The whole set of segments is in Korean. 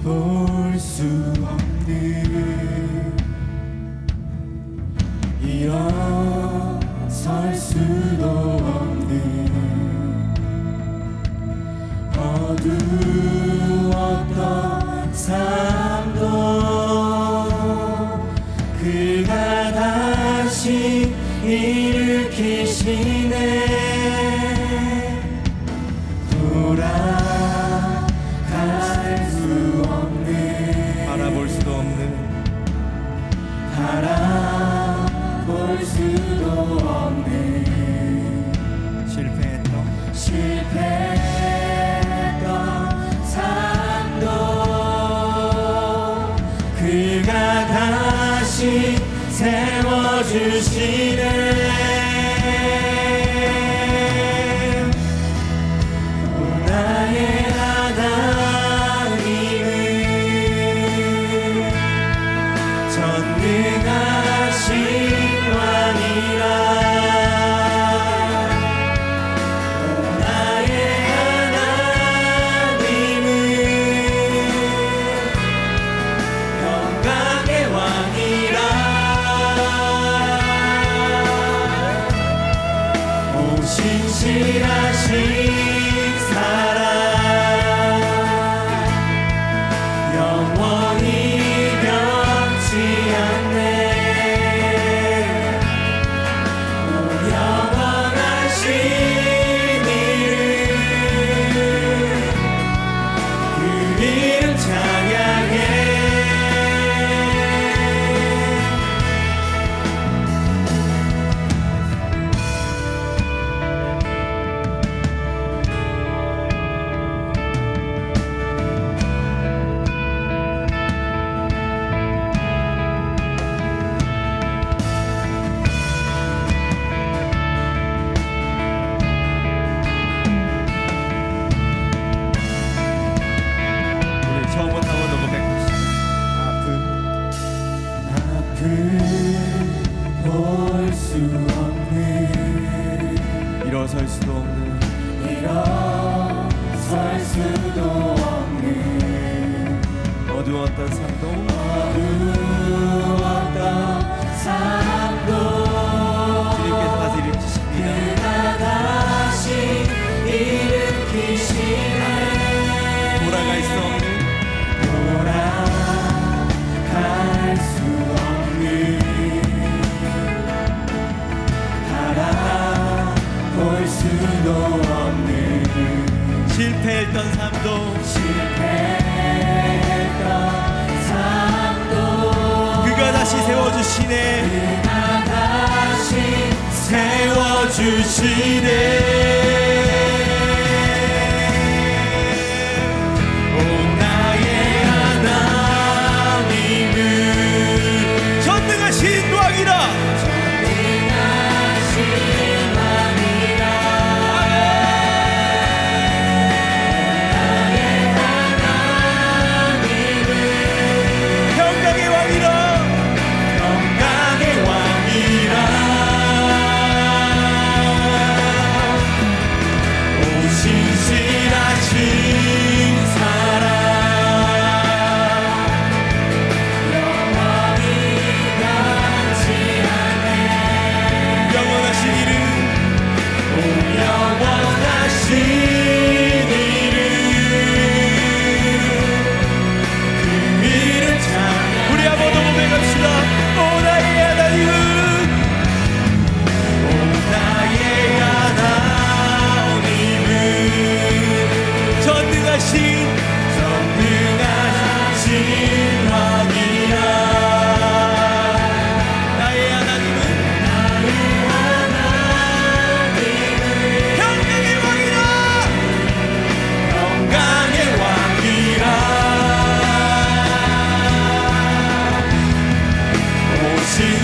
볼 수 없는 일어설 수도 없는 어두웠던 삶도 그가 다시 일으키시네. 바라볼 수도 없는 실패했던 삶도 그가 다시 세워주시네. 신실하신 사랑 영원히 변치 않네. 영원하신 그 이름 찬양해. 볼 수 없는 일어설 수도 없는 어두웠던 삶도 주님께서 다시 일으키십니다. 그가 다시 일으키시네. 돌아갈 수 없는 볼 수도 없는 실패했던 삶도 그가 다시 세워주시네. 오 나의 하나님은 전능하신 왕이라.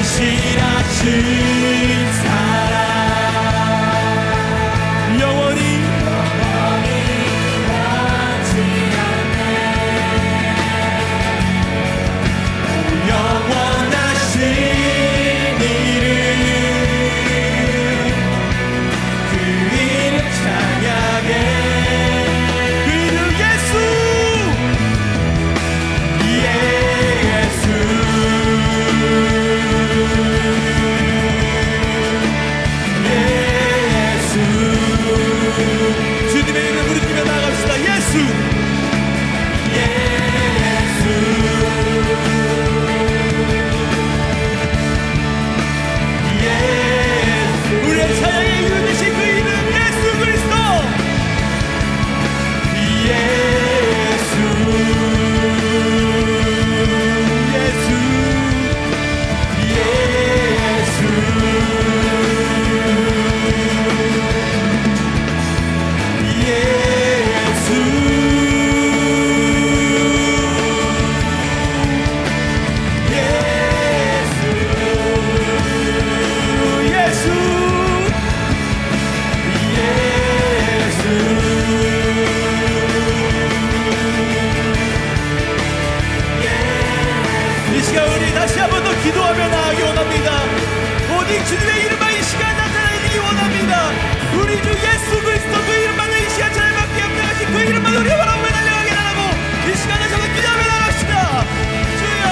신실하신 사랑 영원히 변하지 않네 영원하신 이름 그 이름 찬양해 그 이름 예수 주님의 이름 부르짖며 나아갑시다. 예수 우리의 찬양의 이름 되신 그 이름 예수 그리스도 이 시간 우리 다시 한 번 더 기도하며 나아가기 원합니다. 오직 주님의 이름만 이 시간 나타내기 원합니다. 우리 주 예수 그리스도 그 이름만 이 시간 찬양받게 합당하신 그 이름만 우리 바라보며 달려가게 하라고 이 시간에 저도 기도하며 나갑시다. 주여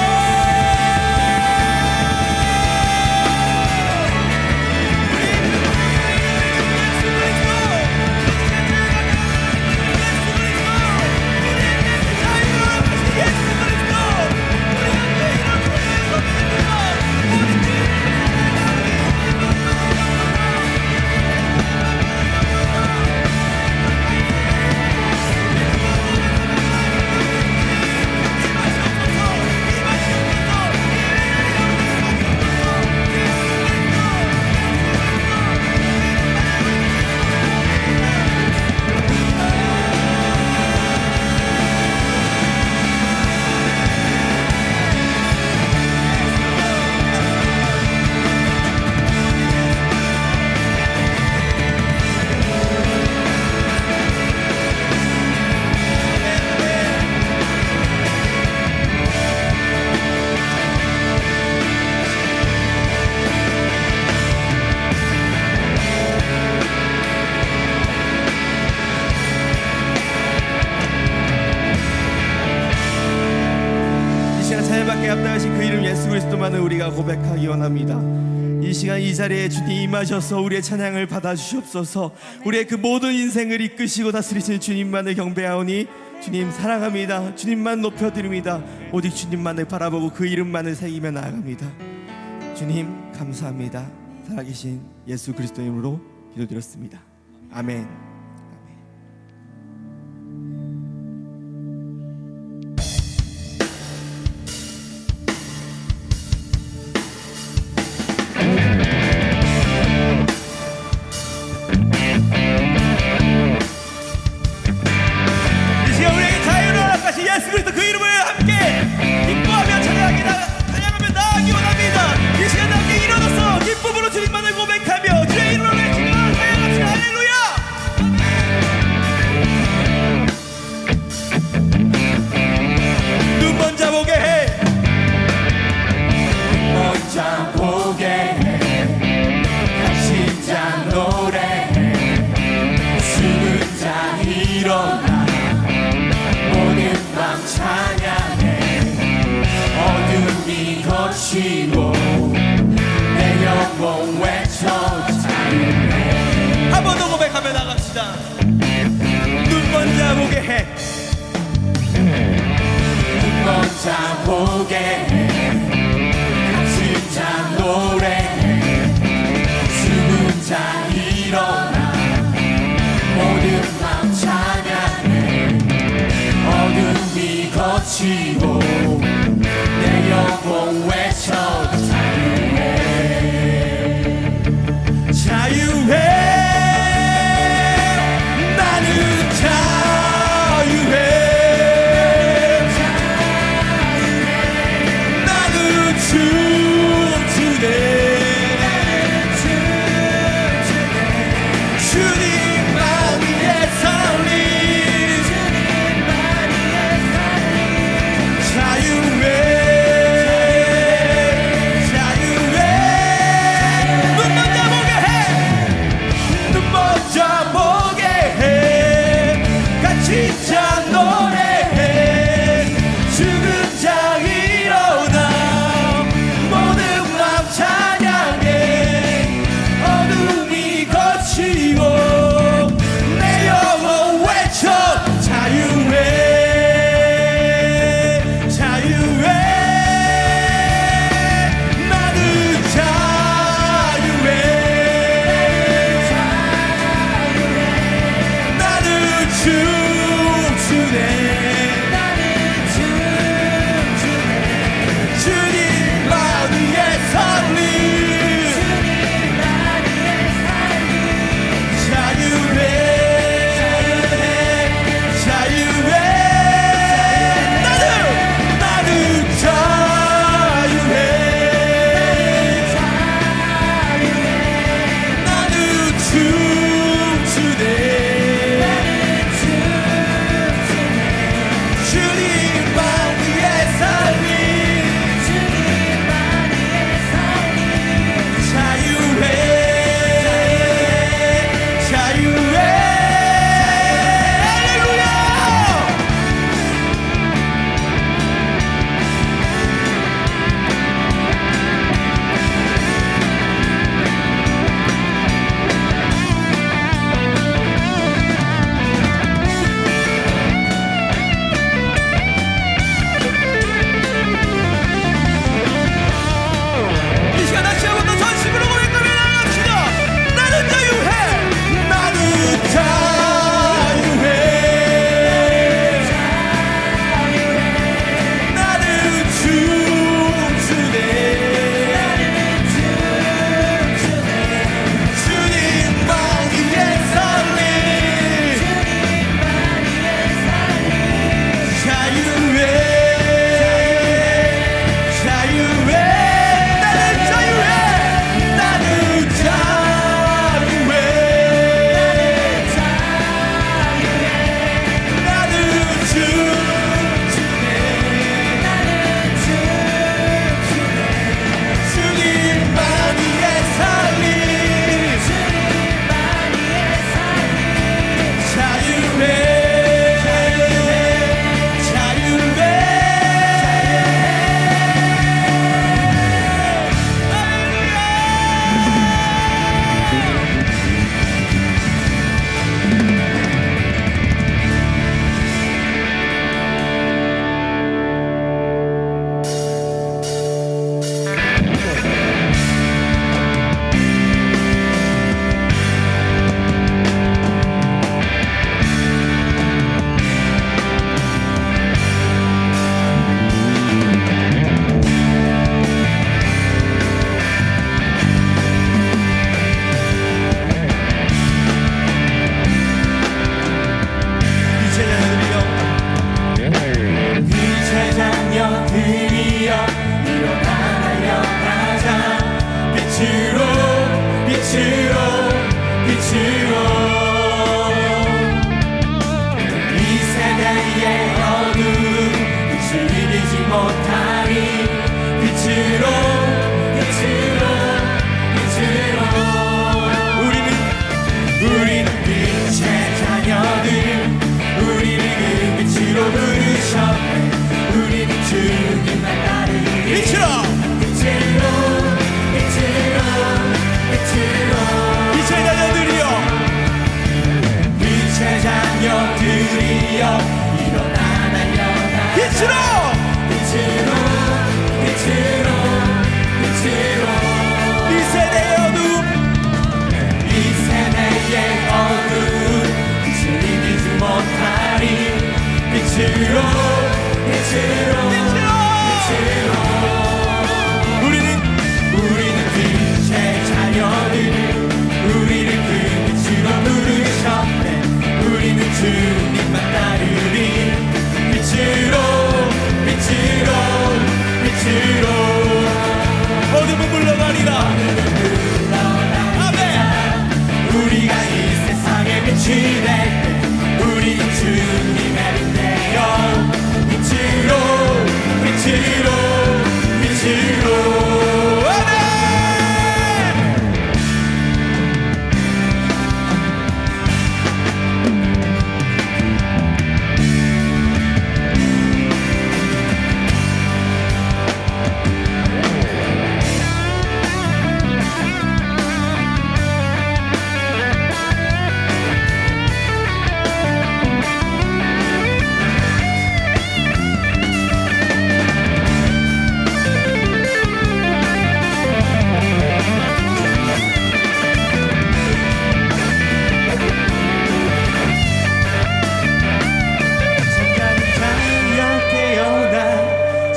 찬양받게 합당하신 그 이름 예수 그리스도만을 우리가 고백하기 원합니다. 이 시간 이 자리에 주님 임하셔서 우리의 찬양을 받아주시옵소서. 우리의 그 모든 인생을 이끄시고 다스리시는 주님만을 경배하오니 주님 사랑합니다. 주님만 높여드립니다. 오직 주님만을 바라보고 그 이름만을 새기며 나아갑니다. 주님 감사합니다. 살아계신 예수 그리스도 이름으로 기도드렸습니다. 아멘. 예수 그리스도 그 이름을 함께 기뻐하며 찬양하며 나아가기 원합니다. 이 시간 함께 일어나서 기쁨으로 주님만을 고백하며 주의 이름을 외치며 찬양합시다. 할렐루야. 눈 먼저 보게 해. 먼저 보게 해. 다친 자 노래해. 죽은 자 일어나 오늘 밤 찬양해. 어둠이 거치고 내 영혼 외쳐 자유해. 한 번 더 고백하며 나갑시다. 눈 먼저 보게 해. 눈 먼저 보게 해. 다친 자 노래해. 죽은 자 일어나 모든 밤 찬양해. 어둠이 거치고 내 영혼 외쳐 자유해. 자유해. 나는 자유해. 나는 춤추네. 빛으로 빛으로 이 세대의 어두운 빛을 이기지 못하리 빛으로 빛으로 빛으로 우리는 빛의 자녀들 우리를 그 빛으로 부르셨네 우리는 주님만 따르리 빛으로 빛으로 빛으로 빛으로 빛의 자녀들이여 빛의 자녀들이여 일어나 날려라 빛으로 빛으로 빛으로 빛으로 이 세대의 어둠 이 세대의 어두운 빛을 이기지 못하리 빛으로 빛으로 빛으로 우리는 빛의 자녀들 우리를 그 빛으로 부르셨네 우리는 주님만 따르리 빛으로 빛으로 빛으로 어둠은 물러가리라 아멘 우리가 이 세상의 빛이 될 때 우리는 주님의 빛 되어 빛으로 빛으로 빛으로 아멘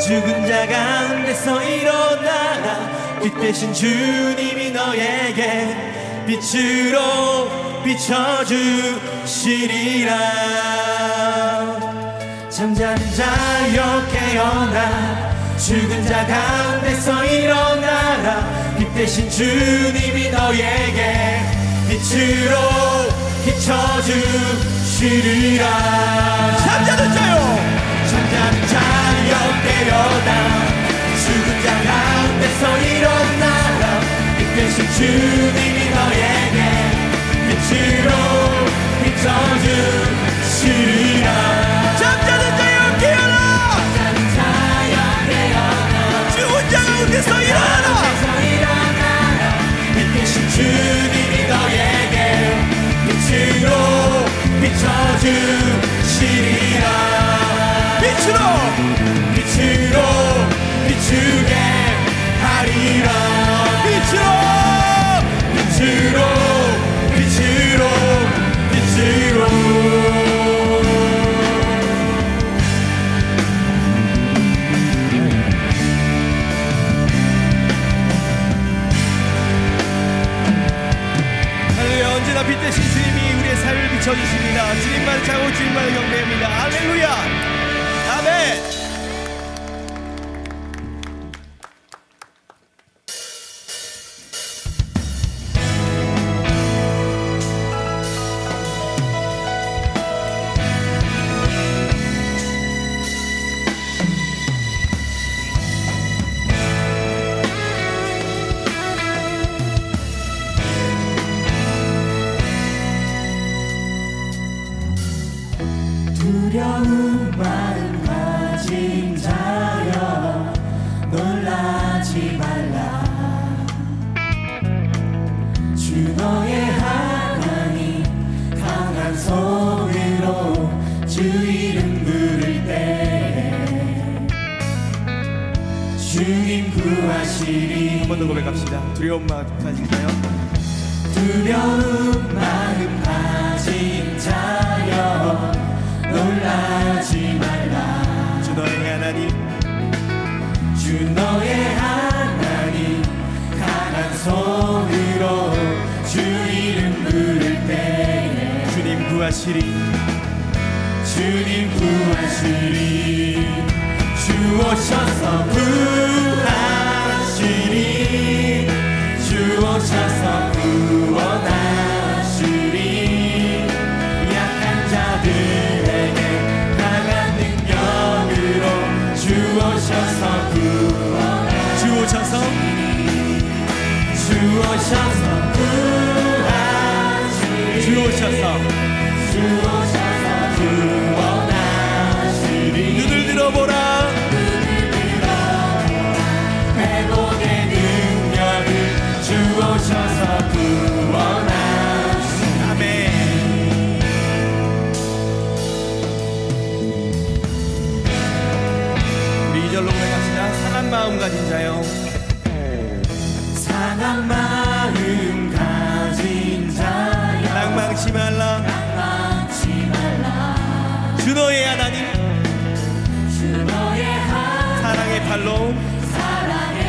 죽은 자 가운데서 일어나라 빛 대신 주님이 너에게 빛으로 비춰주시리라 잠자는 자여 깨어나 죽은 자 가운데서 일어나라 빛 대신 주님이 너에게 빛으로 비춰주시리라 잠자는 자요 잠자는 자여 깨어나 죽은 자 가운데서 일어나라 빛 대신 주님이 너에게 빛으로 비춰주시리라 잠자는 자여 깨어나 잠자는 자여 깨어나 죽은 자 가운데서 일어나라 빛 대신 주님이 너에게 빛으로 비춰주시리라 빛으로 빛으로 비추게 하리라 빛으로 빛으로 빛으로 빛으로 할렐루야 언제나 빛 대신 주님이 우리의 삶을 비춰주십니다 주님만 차고 주님만 경배합니다 할렐루야 아멘 두려운 마음 가진 자여 놀라지 말라 주 너의 하나님 강한 손으로 주 이름 부를 때 주님 구하시리 한 번 더 고백합시다 두려운 마음 가진가요? 두려운 마음 가진 자여 놀라지 말라 주 너의 하나님 주 너의 하나님 강한 손으로 주 이름 부를 때에 주님 구하시리 주님 구하시리 주 오셔서 구하시리 주 오셔서 오셔서 구원하시리 약한 자들에게 강한 능력으로 주 오셔서 구원하시리 주 오셔서 주 오셔서 구하시리 주 오셔서 주 오셔서 구원하시리 눈을 들어보라 회복의 능력을 주 오셔서 구원하시리 아멘. 우리 2절로 고백합시다. 상한 마음 가진 자여 상한 마음 가진 자여 낭망치 말라 낭망치 말라 주 너의 하나님 주 너의 사랑의 팔로 사랑의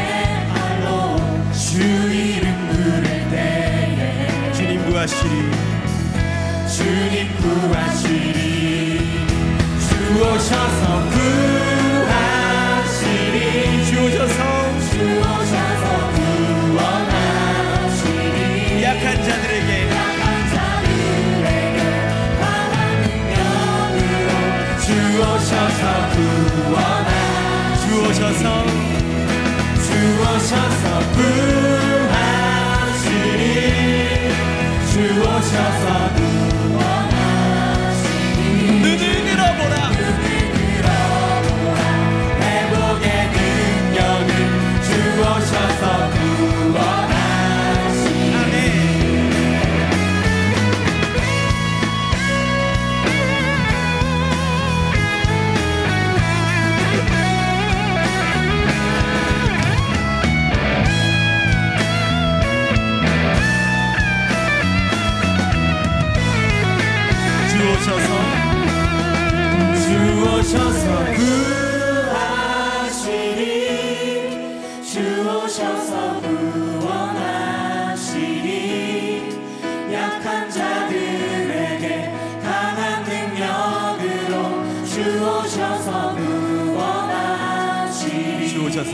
발로 주 이름 부를 때에 주님 구하시리 주님 구하시리 주 오셔서 구하시리 주 오셔서 주 오셔서 구원하시리 약한 자들에게 약한 자들에게 강한 능력으로 주 오셔서 구원하시리 주 오셔서 주 오셔서 구하시리 주 오셔서 구원하시리 눈을 들어보라 회복의 능력을 주 오셔서 구원하시리 아멘. 주 오셔서 주 오셔서 구하시리 주 오셔서 구원하시리 약한 자들에게 강한 능력으로 주 오셔서 구원하시리 주 오셔서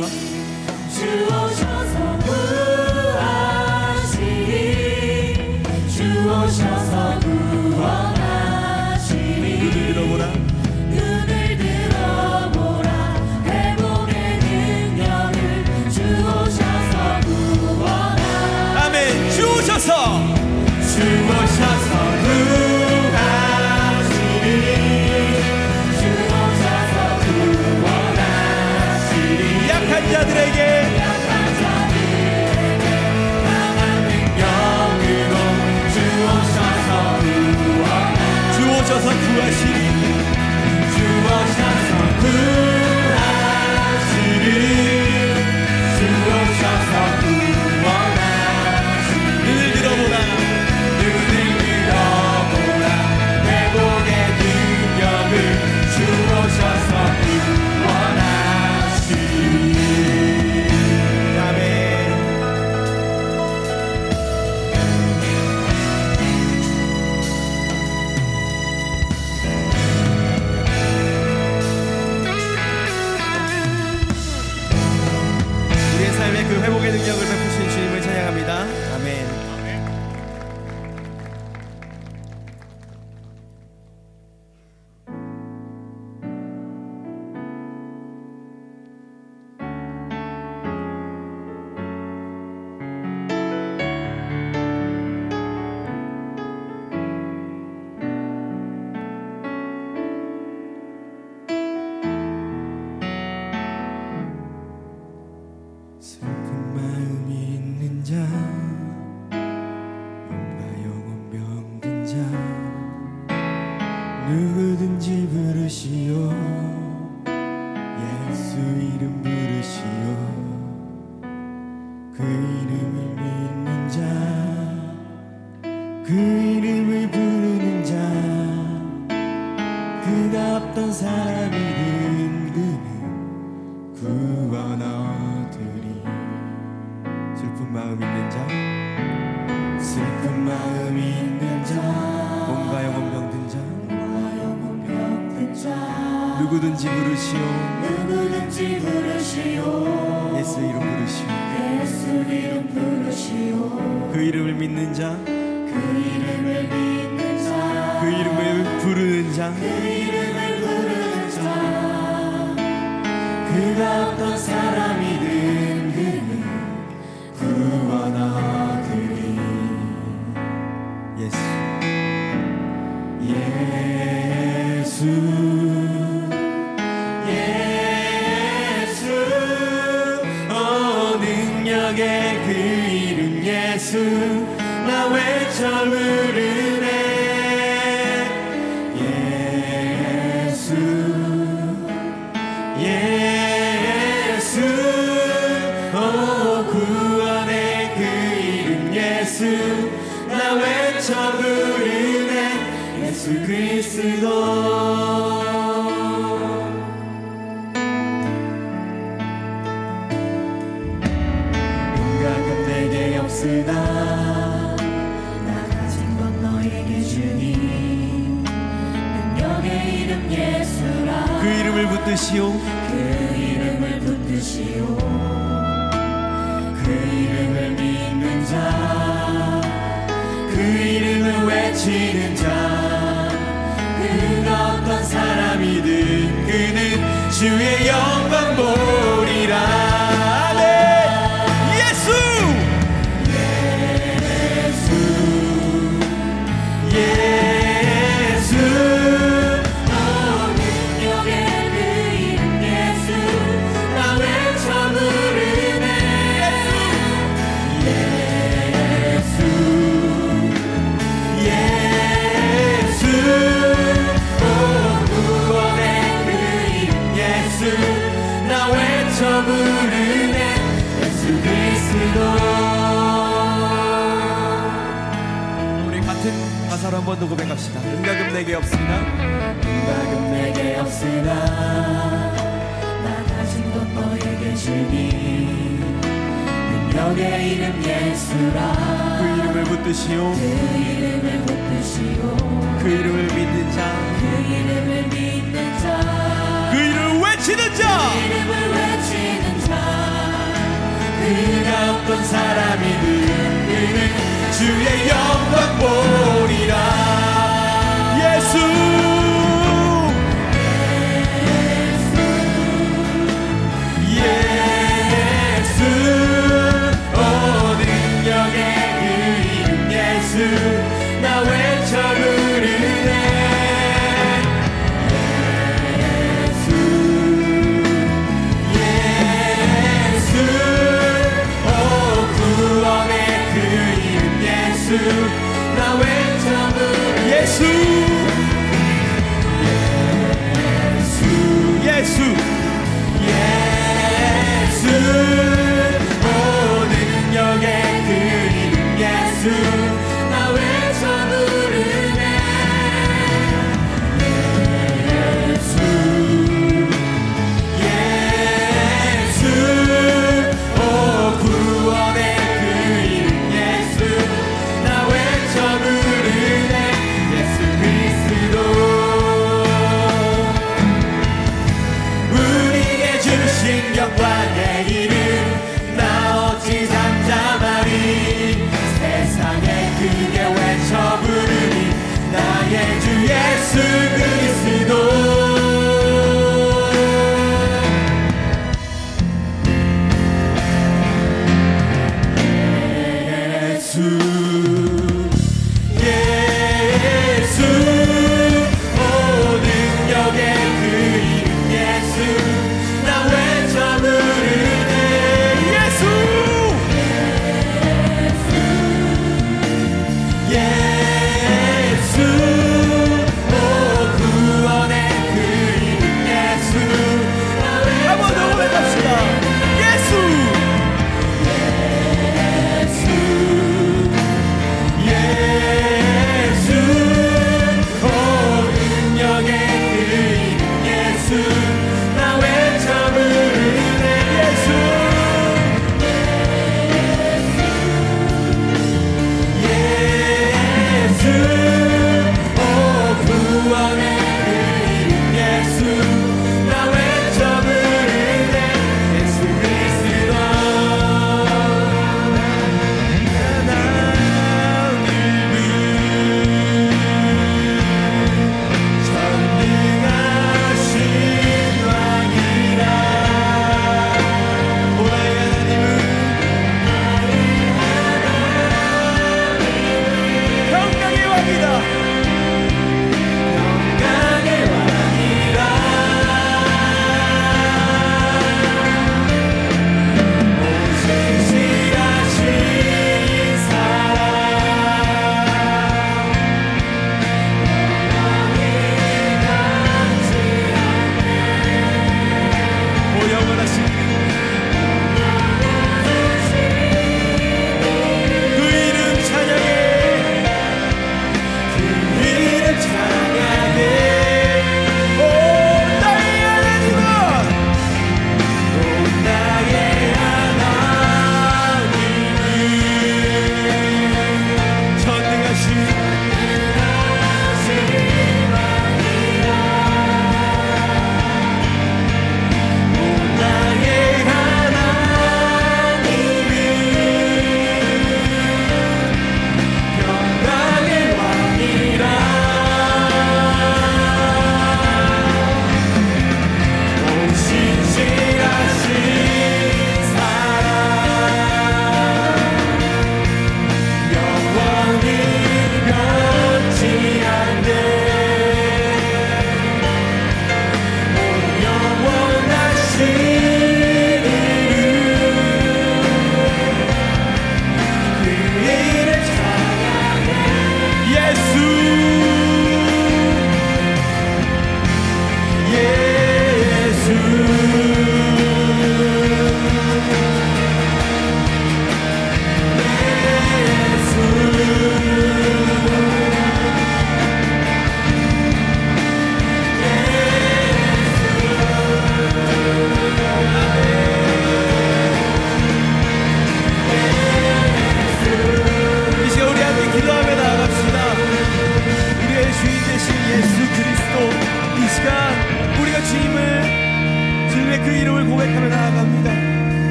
주 오셔서 구하시리 주 오셔서 구원하시리 눈을 들어보라 눈을 들어보라 회복의 능력을 주 오셔서 구원하시리 아멘. 주 오셔서 주 오셔서 구하시리 주 오셔서 구원하시리 약한 자들에게 약한 자들에게 강한 능력으로 주 오셔서 구원하시리 주 오셔서 구하시리 주 오셔서 구하시리 주 오셔서 구원하시리 눈을 들어보라 눈을 들어보라 회복의 능력을 주 오셔서 구원하시리 아멘. 우리의 삶에 그 회복의 능력을 베푸신 주님을 찬양합니다. 아멘. 슬픈 마음이 있는 자 몸과 영혼 병든 자 누구든지 부르시오 예수 이름 부르시오 그 이름을 믿는 자 그 이름을 부르는 자 그가 어떤 사람이든 그는 구원 얻으리 슬픈 마음 있는 자 슬픈 마음이 있는 자 몸과 영혼 병든 자 영혼 병든 자 누구든지 부르시오 누구든지 부르시오 예수 이름 부르시오 예수 이름 부르시오 그 이름을 믿는 자, 그 이름을 믿는 자, 그 이름을 부르는 자, 그 이름을 부르는 자, 그가 어떤 사람이든 그는 구원하리니. 예수. 예수, 능력의 그 이름 예수, 나 외쳐 부르네. 예수, 예수, 구원의 그 이름 예수, 나 외쳐 부르네. 예수 그리스도. 은각은 내게 없으나 나 가진 건 너에게 주니. 능력의 이름 예수라. 그 이름을 붙드시오. 그 이름을 붙드시오. 그 이름을 믿는 자, 그 이름을 외치는 자, 그가 어떤 사람이든 그는 주의 영광 보리라. 아멘. 예수. 예수, 능력의 그 이름 예수, 나 외쳐 부르네. 예수, 예수, 구원의 그 이름 예수, 나 외쳐 부르네. 예수 그리스도. 우리 같은 가사로 한 번 더 고백합시다. 은각은 내게 없으나, 은각은 내게 없으나 나 가진 것 너에게 주니. 능력의 이름 예수라. 그 이름을 붙드시오. 그 이름을 붙드시고 그 이름을 믿는 자, 그 이름을 믿는 자, 그 이름을 외치는 자, 그 이름을 외치는 자, 그가 어떤 사람이든 그는 주의 영광 보리라. 예수. 예수, 능력의 그 이름 예수, 나 외쳐 부르네. 예수, 예수, 구원의 그 이름 예수, 나 외쳐 부르네. 예수. 예수. 예수, 능력의 그 이름 예수, 나 외쳐 부르네. 예수, 예수, 구원의 그 이름 예수, 나 외쳐 부르네. 예수 그리스도. 우리에게 주신 영광의 이름, 나 어찌 잠잠하리. 세상에 크게 외쳐 부르니 나의 주 예수 그리스도. 예수, 예수, 능력의 그 이름 예수, 나 외쳐 부르네. 예수. 예수, 구원의 그 이름 예수, 나 외쳐 한 번 더 고백합시다. 예수. 예수,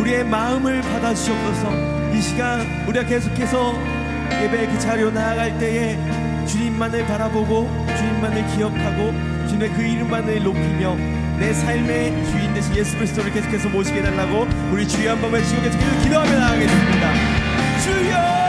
우리의 마음을 받아주시옵소서. 이 시간 우리가 계속해서 예배의 그 자리로 나아갈 때에 주님만을 바라보고 주님만을 기억하고 주님의 그 이름만을 높이며 내 삶의 주인 되신 예수 그리스도를 계속해서 모시게 해달라고 우리 주여 한번 외치고 계속해서 기도하며 나아가겠습니다. 주여!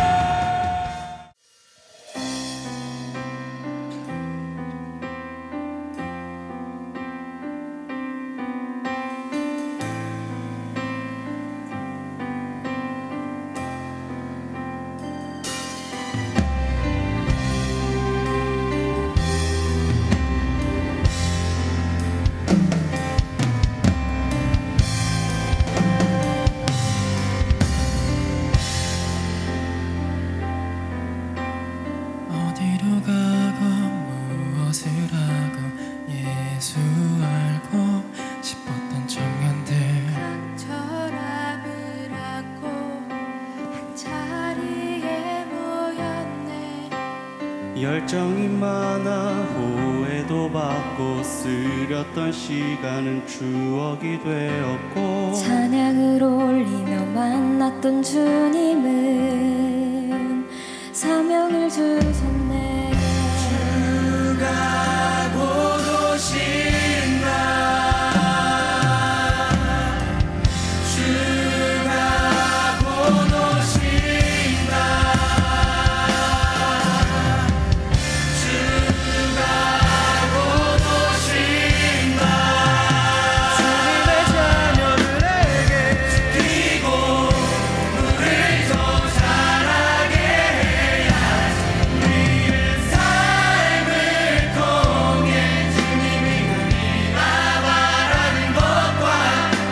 어디로 가고 무엇을 하고 예수 알고 싶었던 청년들 철학을 안고 한자리에 모였네. 열정이 많아 오해도 받고 쓰렸던 시간은 추억이 되었고 찬양을 올리며 만났던 주님은 사명을 주셨네. 주가 곧 오신다. 주가 곧 오신다. 주가 곧 오신다. 주님의 자녀들에게 지키고 우릴 더 잘하게 해야지. 우리의 삶을 통해 주님이 우리가 바라는 것과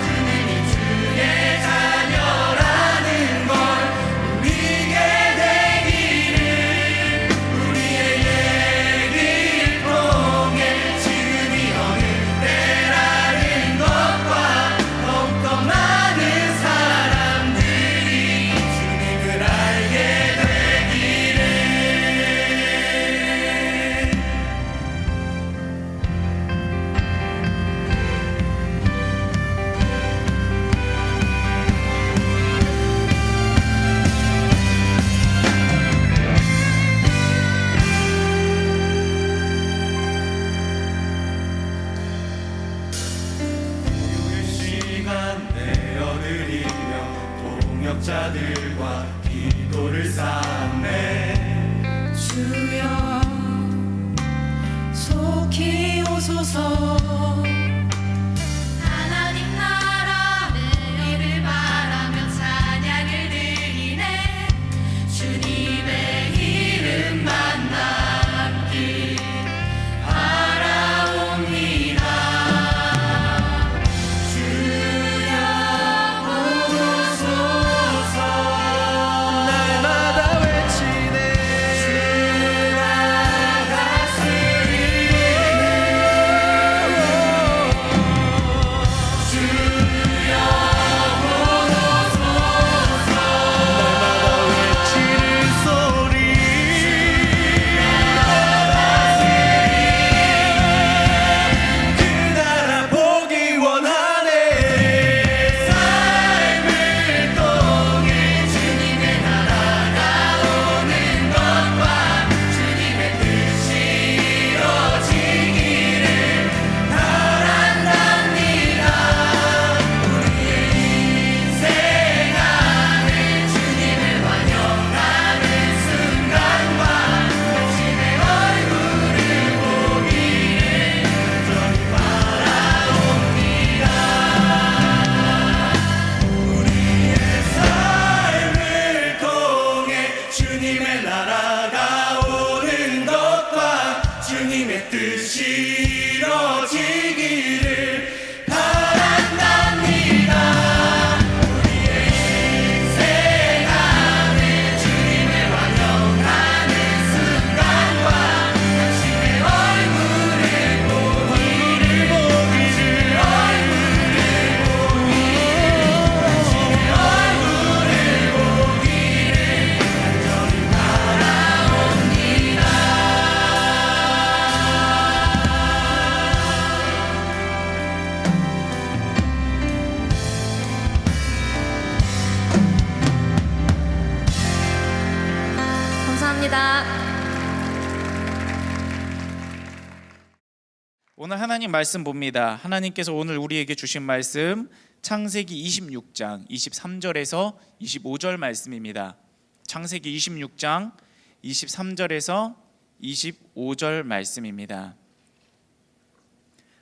주님이 주의 자녀라는 걸 누리게 되기를. 우리의 얘기를 통해 지금이 어느 때라는 것과 더욱더 많은 사람들이 주님을 알게 되기를. 교회 시간 내어드리며 동역자들과 기도를 쌓네. 주여 속히 오소서. 하나님 나라 내리를 바라며 찬양을 드리네. 주님의 이름만 남길 바라옵니다. 주여 오소서. 날마다 외치네. 주가 다스리네. 기도하겠습니다. 오늘 하나님 말씀 봅니다. 하나님께서 오늘 우리에게 주신 말씀 창세기 26장 23절에서 25절 말씀입니다. 창세기 26장 23절에서 25절 말씀입니다.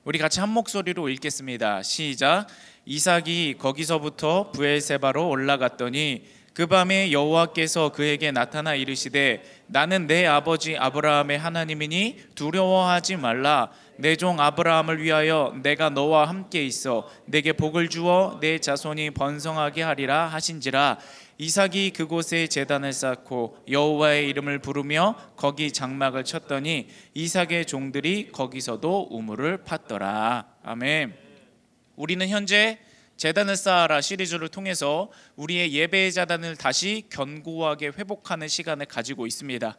우리 같이 한 목소리로 읽겠습니다. 시작. 이삭이 거기서부터 브엘세바로 올라갔더니 그 밤에 여호와께서 그에게 나타나 이르시되 나는 내 아버지 아브라함의 하나님이니 두려워하지 말라. 내 종 아브라함을 위하여 내가 너와 함께 있어 내게 복을 주어 내 자손이 번성하게 하리라 하신지라. 이삭이 그곳에 제단을 쌓고 여호와의 이름을 부르며 거기 장막을 쳤더니 이삭의 종들이 거기서도 우물을 팠더라. 아멘. 우리는 현재 제단을 쌓아라 시리즈를 통해서 우리의 예배의 제단을 다시 견고하게 회복하는 시간을 가지고 있습니다.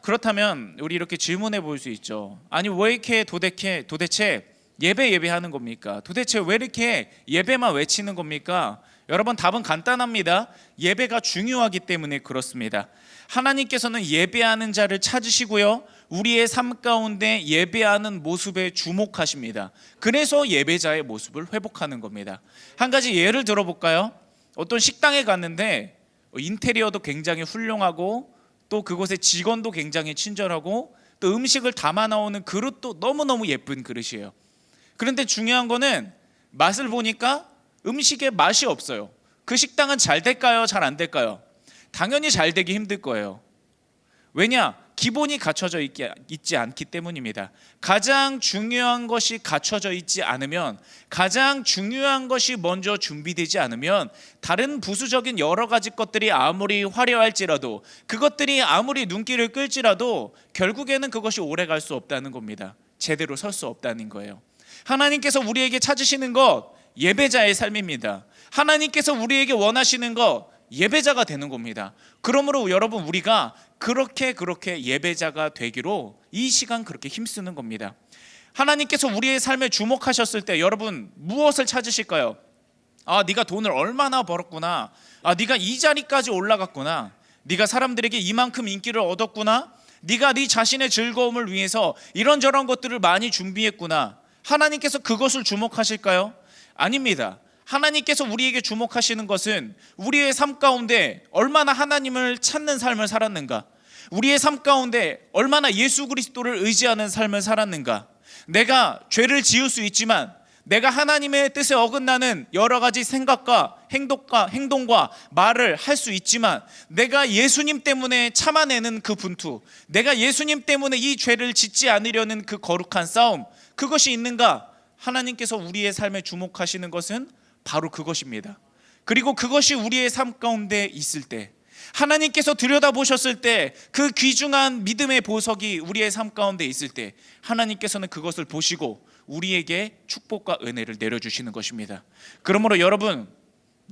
그렇다면 우리 이렇게 질문해 볼 수 있죠. 아니 왜 이렇게 도대체 예배하는 겁니까? 도대체 왜 이렇게 예배만 외치는 겁니까? 여러분 답은 간단합니다. 예배가 중요하기 때문에 그렇습니다. 하나님께서는 예배하는 자를 찾으시고요, 우리의 삶 가운데 예배하는 모습에 주목하십니다. 그래서 예배자의 모습을 회복하는 겁니다. 한 가지 예를 들어볼까요? 어떤 식당에 갔는데 인테리어도 굉장히 훌륭하고 또 그곳의 직원도 굉장히 친절하고 또 음식을 담아 나오는 그릇도 너무너무 예쁜 그릇이에요. 그런데 중요한 거는 맛을 보니까 음식에 맛이 없어요. 그 식당은 잘 될까요? 잘 안 될까요? 당연히 잘 되기 힘들 거예요. 왜냐? 기본이 갖춰져 있지 않기 때문입니다. 가장 중요한 것이 갖춰져 있지 않으면, 가장 중요한 것이 먼저 준비되지 않으면 다른 부수적인 여러 가지 것들이 아무리 화려할지라도, 그것들이 아무리 눈길을 끌지라도 결국에는 그것이 오래 갈 수 없다는 겁니다. 제대로 설 수 없다는 거예요. 하나님께서 우리에게 찾으시는 것 예배자의 삶입니다. 하나님께서 우리에게 원하시는 것 예배자가 되는 겁니다. 그러므로 여러분 우리가 그렇게 예배자가 되기로 이 시간 그렇게 힘쓰는 겁니다. 하나님께서 우리의 삶에 주목하셨을 때 여러분 무엇을 찾으실까요? 아, 네가 돈을 얼마나 벌었구나. 아, 네가 이 자리까지 올라갔구나. 네가 사람들에게 이만큼 인기를 얻었구나. 네가 네 자신의 즐거움을 위해서 이런저런 것들을 많이 준비했구나. 하나님께서 그것을 주목하실까요? 아닙니다. 하나님께서 우리에게 주목하시는 것은 우리의 삶 가운데 얼마나 하나님을 찾는 삶을 살았는가, 우리의 삶 가운데 얼마나 예수 그리스도를 의지하는 삶을 살았는가. 내가 죄를 지을 수 있지만, 내가 하나님의 뜻에 어긋나는 여러 가지 생각과 행동과 말을 할 수 있지만, 내가 예수님 때문에 참아내는 그 분투, 내가 예수님 때문에 이 죄를 짓지 않으려는 그 거룩한 싸움, 그것이 있는가? 하나님께서 우리의 삶에 주목하시는 것은 바로 그것입니다. 그리고 그것이 우리의 삶 가운데 있을 때, 하나님께서 들여다보셨을 때, 그 귀중한 믿음의 보석이 우리의 삶 가운데 있을 때 하나님께서는 그것을 보시고 우리에게 축복과 은혜를 내려주시는 것입니다. 그러므로 여러분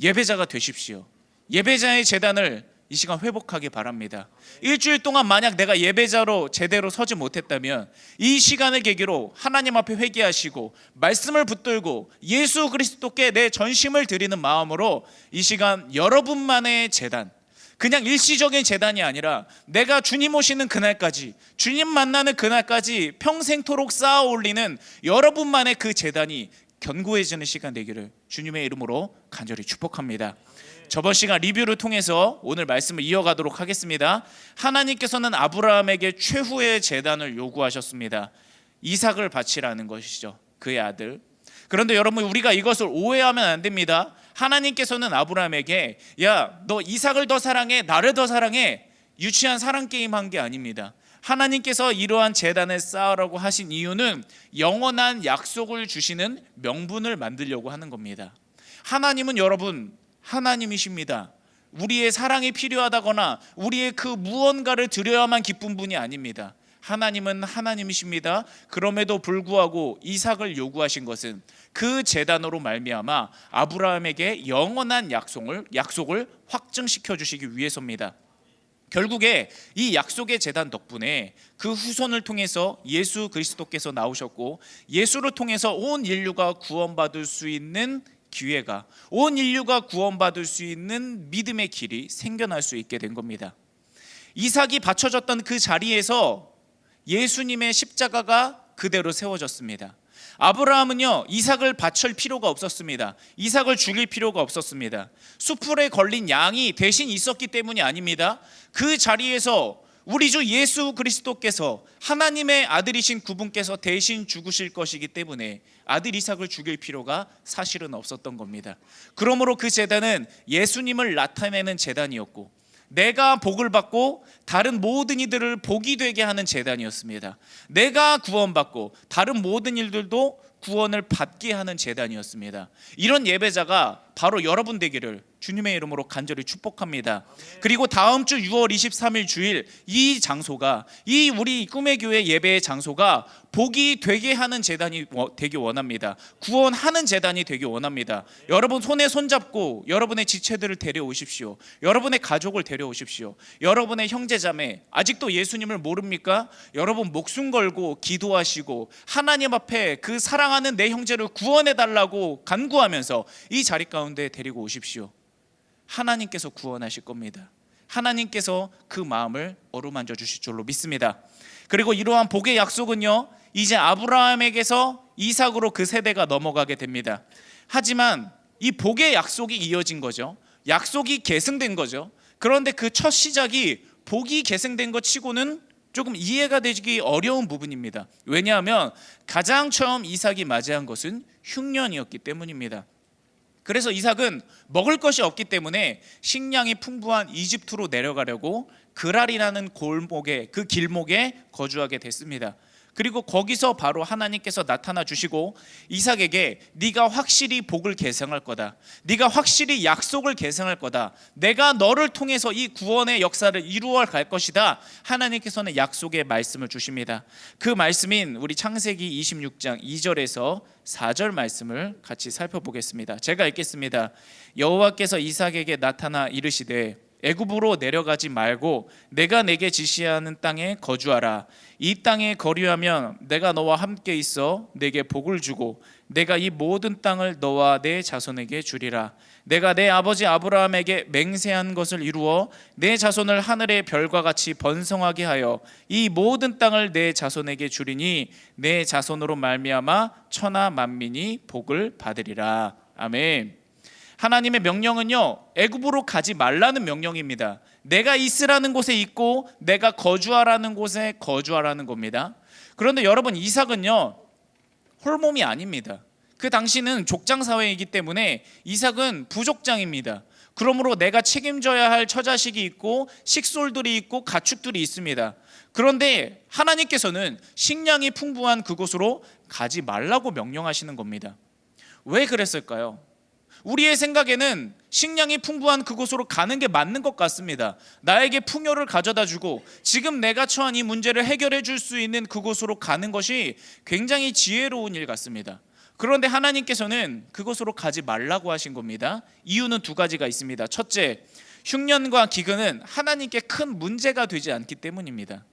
예배자가 되십시오. 예배자의 제단을 이 시간 회복하기 바랍니다. 일주일 동안 만약 내가 예배자로 제대로 서지 못했다면 이 시간을 계기로 하나님 앞에 회개하시고 말씀을 붙들고 예수 그리스도께 내 전심을 드리는 마음으로 이 시간 여러분만의 제단, 그냥 일시적인 제단이 아니라 내가 주님 오시는 그날까지, 주님 만나는 그날까지 평생토록 쌓아 올리는 여러분만의 그 제단이 견고해지는 시간 되기를 주님의 이름으로 간절히 축복합니다. 저번 시간 리뷰를 통해서 오늘 말씀을 이어가도록 하겠습니다. 하나님께서는 아브라함에게 최후의 제단을 요구하셨습니다. 이삭을 바치라는 것이죠. 그의 아들. 그런데 여러분 우리가 이것을 오해하면 안 됩니다. 하나님께서는 아브라함에게 야, 너 이삭을 더 사랑해, 나를 더 사랑해, 유치한 사랑 게임 한 게 아닙니다. 하나님께서 이러한 제단을 쌓으라고 하신 이유는 영원한 약속을 주시는 명분을 만들려고 하는 겁니다. 하나님은 여러분 하나님이십니다. 우리의 사랑이 필요하다거나 우리의 그 무언가를 드려야만 기쁜 분이 아닙니다. 하나님은 하나님이십니다. 그럼에도 불구하고 이삭을 요구하신 것은 그 제단으로 말미암아 아브라함에게 영원한 약속을 확증시켜 주시기 위해서입니다. 결국에 이 약속의 제단 덕분에 그 후손을 통해서 예수 그리스도께서 나오셨고, 예수를 통해서 온 인류가 구원받을 수 있는 기회가, 온 인류가 구원받을 수 있는 믿음의 길이 생겨날 수 있게 된 겁니다. 이삭이 바쳐졌던 그 자리에서 예수님의 십자가가 그대로 세워졌습니다. 아브라함은요, 이삭을 바칠 필요가 없었습니다. 이삭을 죽일 필요가 없었습니다. 숯불에 걸린 양이 대신 있었기 때문이 아닙니다. 그 자리에서 우리 주 예수 그리스도께서 하나님의 아들이신 그분께서 대신 죽으실 것이기 때문에 아들 이삭을 죽일 필요가 사실은 없었던 겁니다. 그러므로 그 제단은 예수님을 나타내는 제단이었고, 내가 복을 받고 다른 모든 이들을 복이 되게 하는 제단이었습니다. 내가 구원받고 다른 모든 일들도 구원을 받게 하는 제단이었습니다. 이런 예배자가 바로 여러분 되기를 주님의 이름으로 간절히 축복합니다. 그리고 다음 주 6월 23일 주일 이 장소가, 이 우리 꿈의 교회 예배의 장소가 복이 되게 하는 제단이 되기 원합니다. 구원하는 제단이 되기 원합니다. 여러분 손에 손잡고 여러분의 지체들을 데려오십시오. 여러분의 가족을 데려오십시오. 여러분의 형제자매 아직도 예수님을 모릅니까? 여러분 목숨 걸고 기도하시고 하나님 앞에 그 사랑하는 내 형제를 구원해달라고 간구하면서 이 자리 가운데 데리고 오십시오. 하나님께서 구원하실 겁니다. 하나님께서 그 마음을 어루만져 주실 줄로 믿습니다. 그리고 이러한 복의 약속은요, 이제 아브라함에게서 이삭으로 그 세대가 넘어가게 됩니다. 하지만 이 복의 약속이 이어진 거죠. 약속이 계승된 거죠. 그런데 그 첫 시작이 복이 계승된 것 치고는 조금 이해가 되기 어려운 부분입니다. 왜냐하면 가장 처음 이삭이 맞이한 것은 흉년이었기 때문입니다. 그래서 이삭은 먹을 것이 없기 때문에 식량이 풍부한 이집트로 내려가려고 그랄이라는 골목에, 그 길목에 거주하게 됐습니다. 그리고 거기서 바로 하나님께서 나타나 주시고 이삭에게 네가 확실히 복을 계승할 거다, 네가 확실히 약속을 계승할 거다, 내가 너를 통해서 이 구원의 역사를 이루어 갈 것이다, 하나님께서는 약속의 말씀을 주십니다. 그 말씀인 우리 창세기 26장 2절에서 4절 말씀을 같이 살펴보겠습니다. 제가 읽겠습니다. 여호와께서 이삭에게 나타나 이르시되 애굽으로 내려가지 말고 내가 내게 지시하는 땅에 거주하라. 이 땅에 거류하면 내가 너와 함께 있어 내게 복을 주고 내가 이 모든 땅을 너와 내 자손에게 주리라. 내가 내 아버지 아브라함에게 맹세한 것을 이루어 내 자손을 하늘의 별과 같이 번성하게 하여 이 모든 땅을 내 자손에게 주리니 내 자손으로 말미암아 천하 만민이 복을 받으리라. 아멘. 하나님의 명령은요, 애굽으로 가지 말라는 명령입니다. 내가 있으라는 곳에 있고 내가 거주하라는 곳에 거주하라는 겁니다. 그런데 여러분, 이삭은요 홀몸이 아닙니다. 그 당시는 족장 사회이기 때문에 이삭은 부족장입니다. 그러므로 내가 책임져야 할 처자식이 있고 식솔들이 있고 가축들이 있습니다. 그런데 하나님께서는 식량이 풍부한 그곳으로 가지 말라고 명령하시는 겁니다. 왜 그랬을까요? 우리의 생각에는 식량이 풍부한 그곳으로 가는 게 맞는 것 같습니다. 나에게 풍요를 가져다 주고 지금 내가 처한 이 문제를 해결해 줄 수 있는 그곳으로 가는 것이 굉장히 지혜로운 일 같습니다. 그런데 하나님께서는 그곳으로 가지 말라고 하신 겁니다. 이유는 두 가지가 있습니다. 첫째, 흉년과 기근은 하나님께 큰 문제가 되지 않기 때문입니다.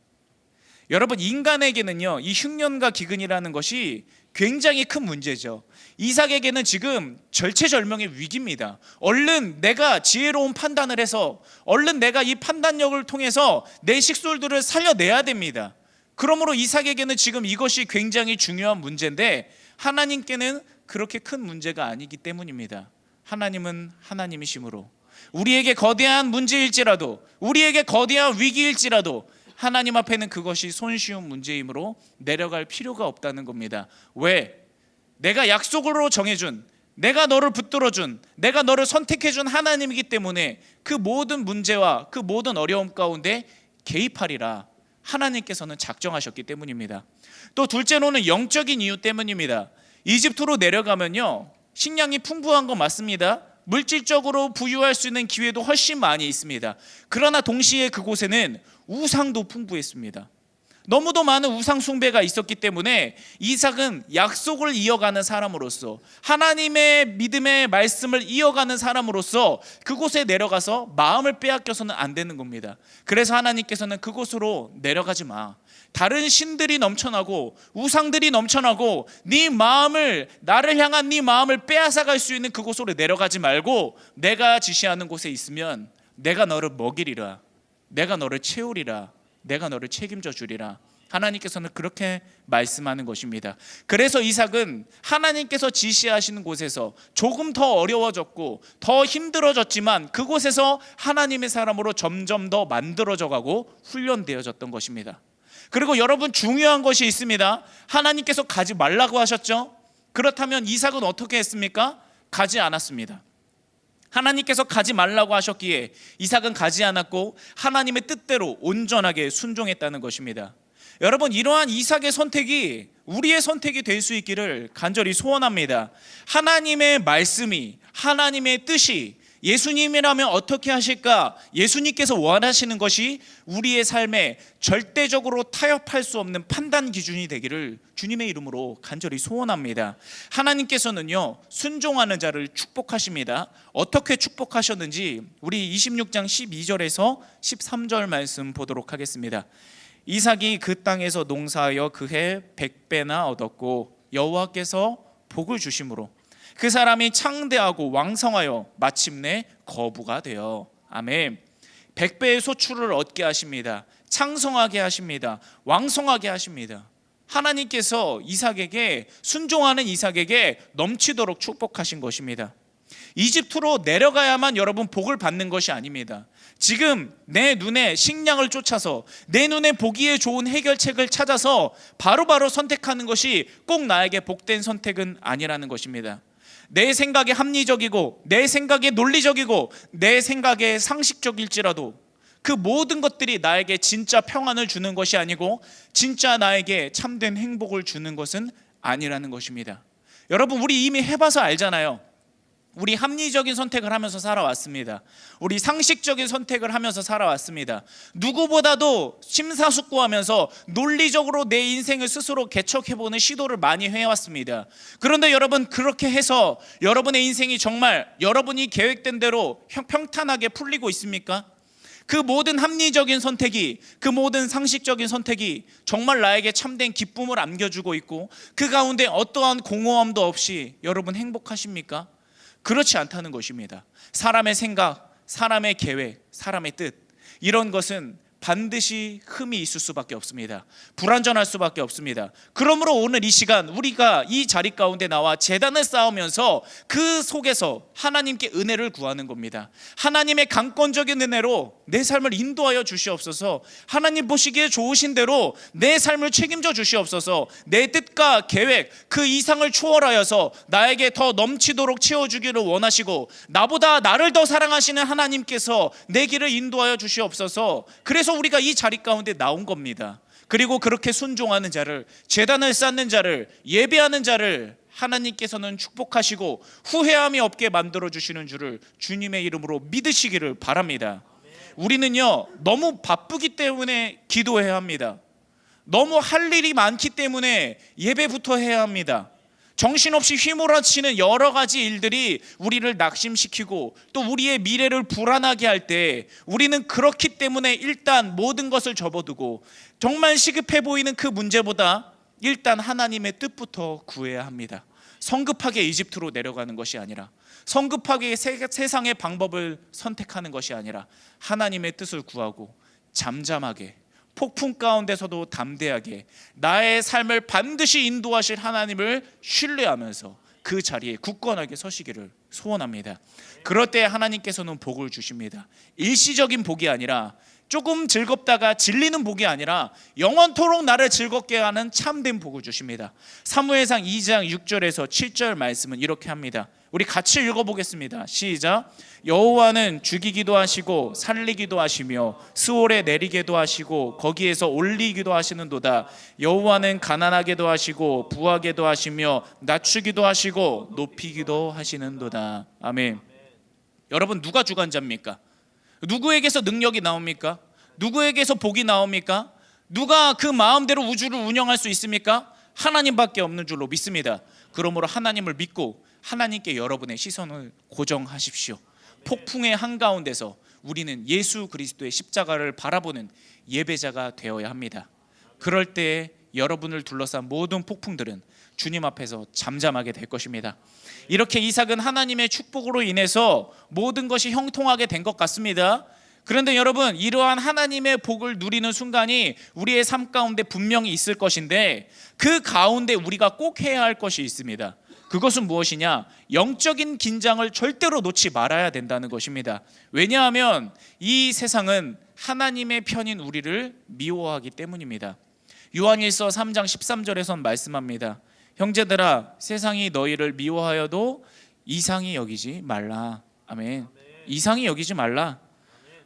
여러분, 인간에게는요 이 흉년과 기근이라는 것이 굉장히 큰 문제죠. 이삭에게는 지금 절체절명의 위기입니다. 얼른 내가 지혜로운 판단을 해서 얼른 내가 이 판단력을 통해서 내 식솔들을 살려내야 됩니다. 그러므로 이삭에게는 지금 이것이 굉장히 중요한 문제인데 하나님께는 그렇게 큰 문제가 아니기 때문입니다. 하나님은 하나님이시므로 우리에게 거대한 문제일지라도, 우리에게 거대한 위기일지라도 하나님 앞에는 그것이 손쉬운 문제이므로 내려갈 필요가 없다는 겁니다. 왜? 내가 약속으로 정해준, 내가 너를 붙들어준, 내가 너를 선택해준 하나님이기 때문에 그 모든 문제와 그 모든 어려움 가운데 개입하리라 하나님께서는 작정하셨기 때문입니다. 또 둘째로는 영적인 이유 때문입니다. 이집트로 내려가면요 식량이 풍부한 건 맞습니다. 물질적으로 부유할 수 있는 기회도 훨씬 많이 있습니다. 그러나 동시에 그곳에는 우상도 풍부했습니다. 너무도 많은 우상 숭배가 있었기 때문에 이삭은 약속을 이어가는 사람으로서, 하나님의 믿음의 말씀을 이어가는 사람으로서 그곳에 내려가서 마음을 빼앗겨서는 안 되는 겁니다. 그래서 하나님께서는 그곳으로 내려가지 마. 다른 신들이 넘쳐나고 우상들이 넘쳐나고 네 마음을, 나를 향한 네 마음을 빼앗아갈 수 있는 그곳으로 내려가지 말고 내가 지시하는 곳에 있으면 내가 너를 먹이리라. 내가 너를 채우리라. 내가 너를 책임져 주리라. 하나님께서는 그렇게 말씀하는 것입니다. 그래서 이삭은 하나님께서 지시하시는 곳에서 조금 더 어려워졌고 더 힘들어졌지만 그곳에서 하나님의 사람으로 점점 더 만들어져 가고 훈련되어졌던 것입니다. 그리고 여러분, 중요한 것이 있습니다. 하나님께서 가지 말라고 하셨죠? 그렇다면 이삭은 어떻게 했습니까? 가지 않았습니다. 하나님께서 가지 말라고 하셨기에 이삭은 가지 않았고 하나님의 뜻대로 온전하게 순종했다는 것입니다. 여러분, 이러한 이삭의 선택이 우리의 선택이 될 수 있기를 간절히 소원합니다. 하나님의 말씀이, 하나님의 뜻이 예수님이라면 어떻게 하실까? 예수님께서 원하시는 것이 우리의 삶에 절대적으로 타협할 수 없는 판단 기준이 되기를 주님의 이름으로 간절히 소원합니다. 하나님께서는요, 순종하는 자를 축복하십니다. 어떻게 축복하셨는지 우리 26장 12절에서 13절 말씀 보도록 하겠습니다. 이삭이 그 땅에서 농사하여 그해 100배나 얻었고 여호와께서 복을 주심으로 그 사람이 창대하고 왕성하여 마침내 거부가 되어, 아멘. 100배의 소출을 얻게 하십니다. 창성하게 하십니다. 왕성하게 하십니다. 하나님께서 이삭에게, 순종하는 이삭에게 넘치도록 축복하신 것입니다. 이집트로 내려가야만 여러분 복을 받는 것이 아닙니다. 지금 내 눈에 식량을 쫓아서 내 눈에 보기에 좋은 해결책을 찾아서 바로바로 선택하는 것이 꼭 나에게 복된 선택은 아니라는 것입니다. 내 생각에 합리적이고 내 생각에 논리적이고 내 생각에 상식적일지라도 그 모든 것들이 나에게 진짜 평안을 주는 것이 아니고 진짜 나에게 참된 행복을 주는 것은 아니라는 것입니다. 여러분, 우리 이미 해봐서 알잖아요. 우리 합리적인 선택을 하면서 살아왔습니다. 우리 상식적인 선택을 하면서 살아왔습니다. 누구보다도 심사숙고하면서 논리적으로 내 인생을 스스로 개척해보는 시도를 많이 해왔습니다. 그런데 여러분, 그렇게 해서 여러분의 인생이 정말 여러분이 계획된 대로 평탄하게 풀리고 있습니까? 그 모든 합리적인 선택이, 그 모든 상식적인 선택이 정말 나에게 참된 기쁨을 안겨주고 있고 그 가운데 어떠한 공허함도 없이 여러분 행복하십니까? 그렇지 않다는 것입니다. 사람의 생각, 사람의 계획, 사람의 뜻, 이런 것은 반드시 흠이 있을 수밖에 없습니다. 불완전할 수밖에 없습니다. 그러므로 오늘 이 시간 우리가 이 자리 가운데 나와 제단을 쌓으면서 그 속에서 하나님께 은혜를 구하는 겁니다. 하나님의 강권적인 은혜로 내 삶을 인도하여 주시옵소서. 하나님 보시기에 좋으신 대로 내 삶을 책임져 주시옵소서. 내 뜻과 계획 그 이상을 초월하여서 나에게 더 넘치도록 채워주기를 원하시고 나보다 나를 더 사랑하시는 하나님께서 내 길을 인도하여 주시옵소서. 그래서 우리가 이 자리 가운데 나온 겁니다. 그리고 그렇게 순종하는 자를, 제단을 쌓는 자를, 예배하는 자를 하나님께서는 축복하시고 후회함이 없게 만들어 주시는 줄을 주님의 이름으로 믿으시기를 바랍니다. 우리는요, 너무 바쁘기 때문에 기도해야 합니다. 너무 할 일이 많기 때문에 예배부터 해야 합니다. 정신없이 휘몰아치는 여러 가지 일들이 우리를 낙심시키고 또 우리의 미래를 불안하게 할 때 우리는 그렇기 때문에 일단 모든 것을 접어두고 정말 시급해 보이는 그 문제보다 일단 하나님의 뜻부터 구해야 합니다. 성급하게 이집트로 내려가는 것이 아니라, 성급하게 세상의 방법을 선택하는 것이 아니라 하나님의 뜻을 구하고 잠잠하게, 폭풍 가운데서도 담대하게 나의 삶을 반드시 인도하실 하나님을 신뢰하면서 그 자리에 굳건하게 서시기를 소원합니다. 그럴 때 하나님께서는 복을 주십니다. 일시적인 복이 아니라, 조금 즐겁다가 질리는 복이 아니라 영원토록 나를 즐겁게 하는 참된 복을 주십니다. 사무엘상 2장 6절에서 7절 말씀은 이렇게 합니다. 우리 같이 읽어보겠습니다. 시작. 여호와는 죽이기도 하시고 살리기도 하시며 스올에 내리게도 하시고 거기에서 올리기도 하시는도다. 여호와는 가난하게도 하시고 부하게도 하시며 낮추기도 하시고 높이기도 하시는도다. 아멘. 여러분, 누가 주관자입니까? 누구에게서 능력이 나옵니까? 누구에게서 복이 나옵니까? 누가 그 마음대로 우주를 운영할 수 있습니까? 하나님밖에 없는 줄로 믿습니다. 그러므로 하나님을 믿고 하나님께 여러분의 시선을 고정하십시오. 폭풍의 한가운데서 우리는 예수 그리스도의 십자가를 바라보는 예배자가 되어야 합니다. 그럴 때 여러분을 둘러싼 모든 폭풍들은 주님 앞에서 잠잠하게 될 것입니다. 이렇게 이삭은 하나님의 축복으로 인해서 모든 것이 형통하게 된 것 같습니다. 그런데 여러분, 이러한 하나님의 복을 누리는 순간이 우리의 삶 가운데 분명히 있을 것인데, 그 가운데 우리가 꼭 해야 할 것이 있습니다. 그것은 무엇이냐? 영적인 긴장을 절대로 놓지 말아야 된다는 것입니다. 왜냐하면 이 세상은 하나님의 편인 우리를 미워하기 때문입니다. 요한일서 3장 13절에선 말씀합니다. 형제들아, 세상이 너희를 미워하여도 이상히 여기지 말라. 아멘. 이상히 여기지 말라.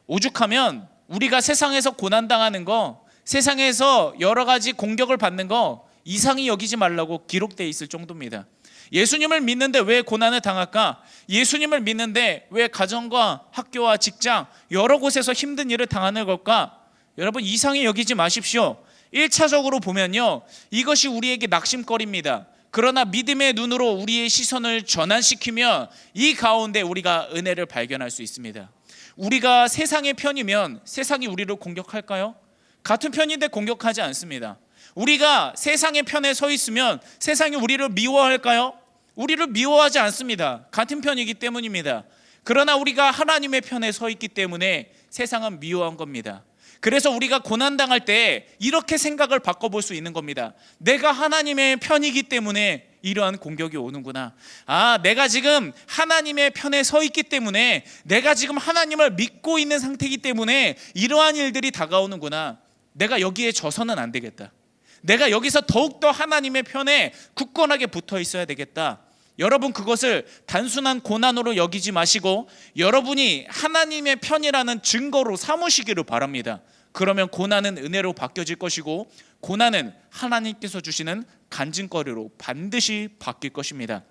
오죽하면 우리가 세상에서 고난당하는 거, 세상에서 여러 가지 공격을 받는 거 이상히 여기지 말라고 기록되어 있을 정도입니다. 예수님을 믿는데 왜 고난을 당할까? 예수님을 믿는데 왜 가정과 학교와 직장 여러 곳에서 힘든 일을 당하는 걸까? 여러분, 이상히 여기지 마십시오. 1차적으로 보면요, 이것이 우리에게 낙심거리입니다. 그러나 믿음의 눈으로 우리의 시선을 전환시키면 이 가운데 우리가 은혜를 발견할 수 있습니다. 우리가 세상의 편이면 세상이 우리를 공격할까요? 같은 편인데 공격하지 않습니다. 우리가 세상의 편에 서 있으면 세상이 우리를 미워할까요? 우리를 미워하지 않습니다. 같은 편이기 때문입니다. 그러나 우리가 하나님의 편에 서 있기 때문에 세상은 미워한 겁니다. 그래서 우리가 고난당할 때 이렇게 생각을 바꿔볼 수 있는 겁니다. 내가 하나님의 편이기 때문에 이러한 공격이 오는구나. 아, 내가 지금 하나님의 편에 서 있기 때문에, 내가 지금 하나님을 믿고 있는 상태이기 때문에 이러한 일들이 다가오는구나. 내가 여기에 져서는 안 되겠다. 내가 여기서 더욱더 하나님의 편에 굳건하게 붙어 있어야 되겠다. 여러분, 그것을 단순한 고난으로 여기지 마시고 여러분이 하나님의 편이라는 증거로 삼으시기를 바랍니다. 그러면 고난은 은혜로 바뀌어질 것이고, 고난은 하나님께서 주시는 간증거리로 반드시 바뀔 것입니다.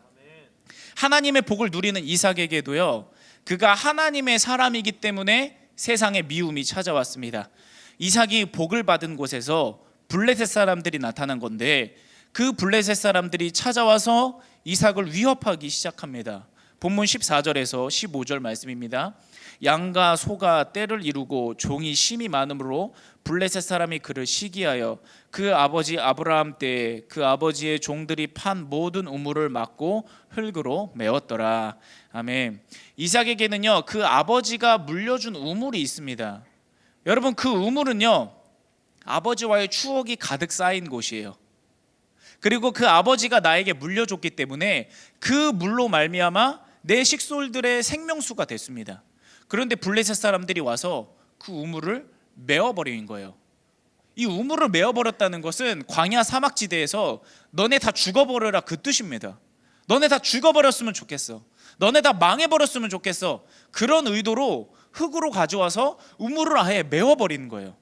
하나님의 복을 누리는 이삭에게도요, 그가 하나님의 사람이기 때문에 세상에 미움이 찾아왔습니다. 이삭이 복을 받은 곳에서 블레셋 사람들이 나타난 건데, 그 블레셋 사람들이 찾아와서 이삭을 위협하기 시작합니다. 본문 14절에서 15절 말씀입니다. 양과 소가 떼를 이루고 종이 심이 많으므로 블레셋 사람이 그를 시기하여 그 아버지 아브라함 때에 그 아버지의 종들이 판 모든 우물을 막고 흙으로 메웠더라. 아멘. 이삭에게는요, 그 아버지가 물려준 우물이 있습니다. 여러분, 그 우물은요, 아버지와의 추억이 가득 쌓인 곳이에요. 그리고 그 아버지가 나에게 물려줬기 때문에 그 물로 말미암아 내 식솔들의 생명수가 됐습니다. 그런데 블레셋 사람들이 와서 그 우물을 메어버린 거예요. 이 우물을 메어버렸다는 것은 광야 사막지대에서 너네 다 죽어버려라, 그 뜻입니다. 너네 다 죽어버렸으면 좋겠어. 너네 다 망해버렸으면 좋겠어. 그런 의도로 흙으로 가져와서 우물을 아예 메워버리는 거예요.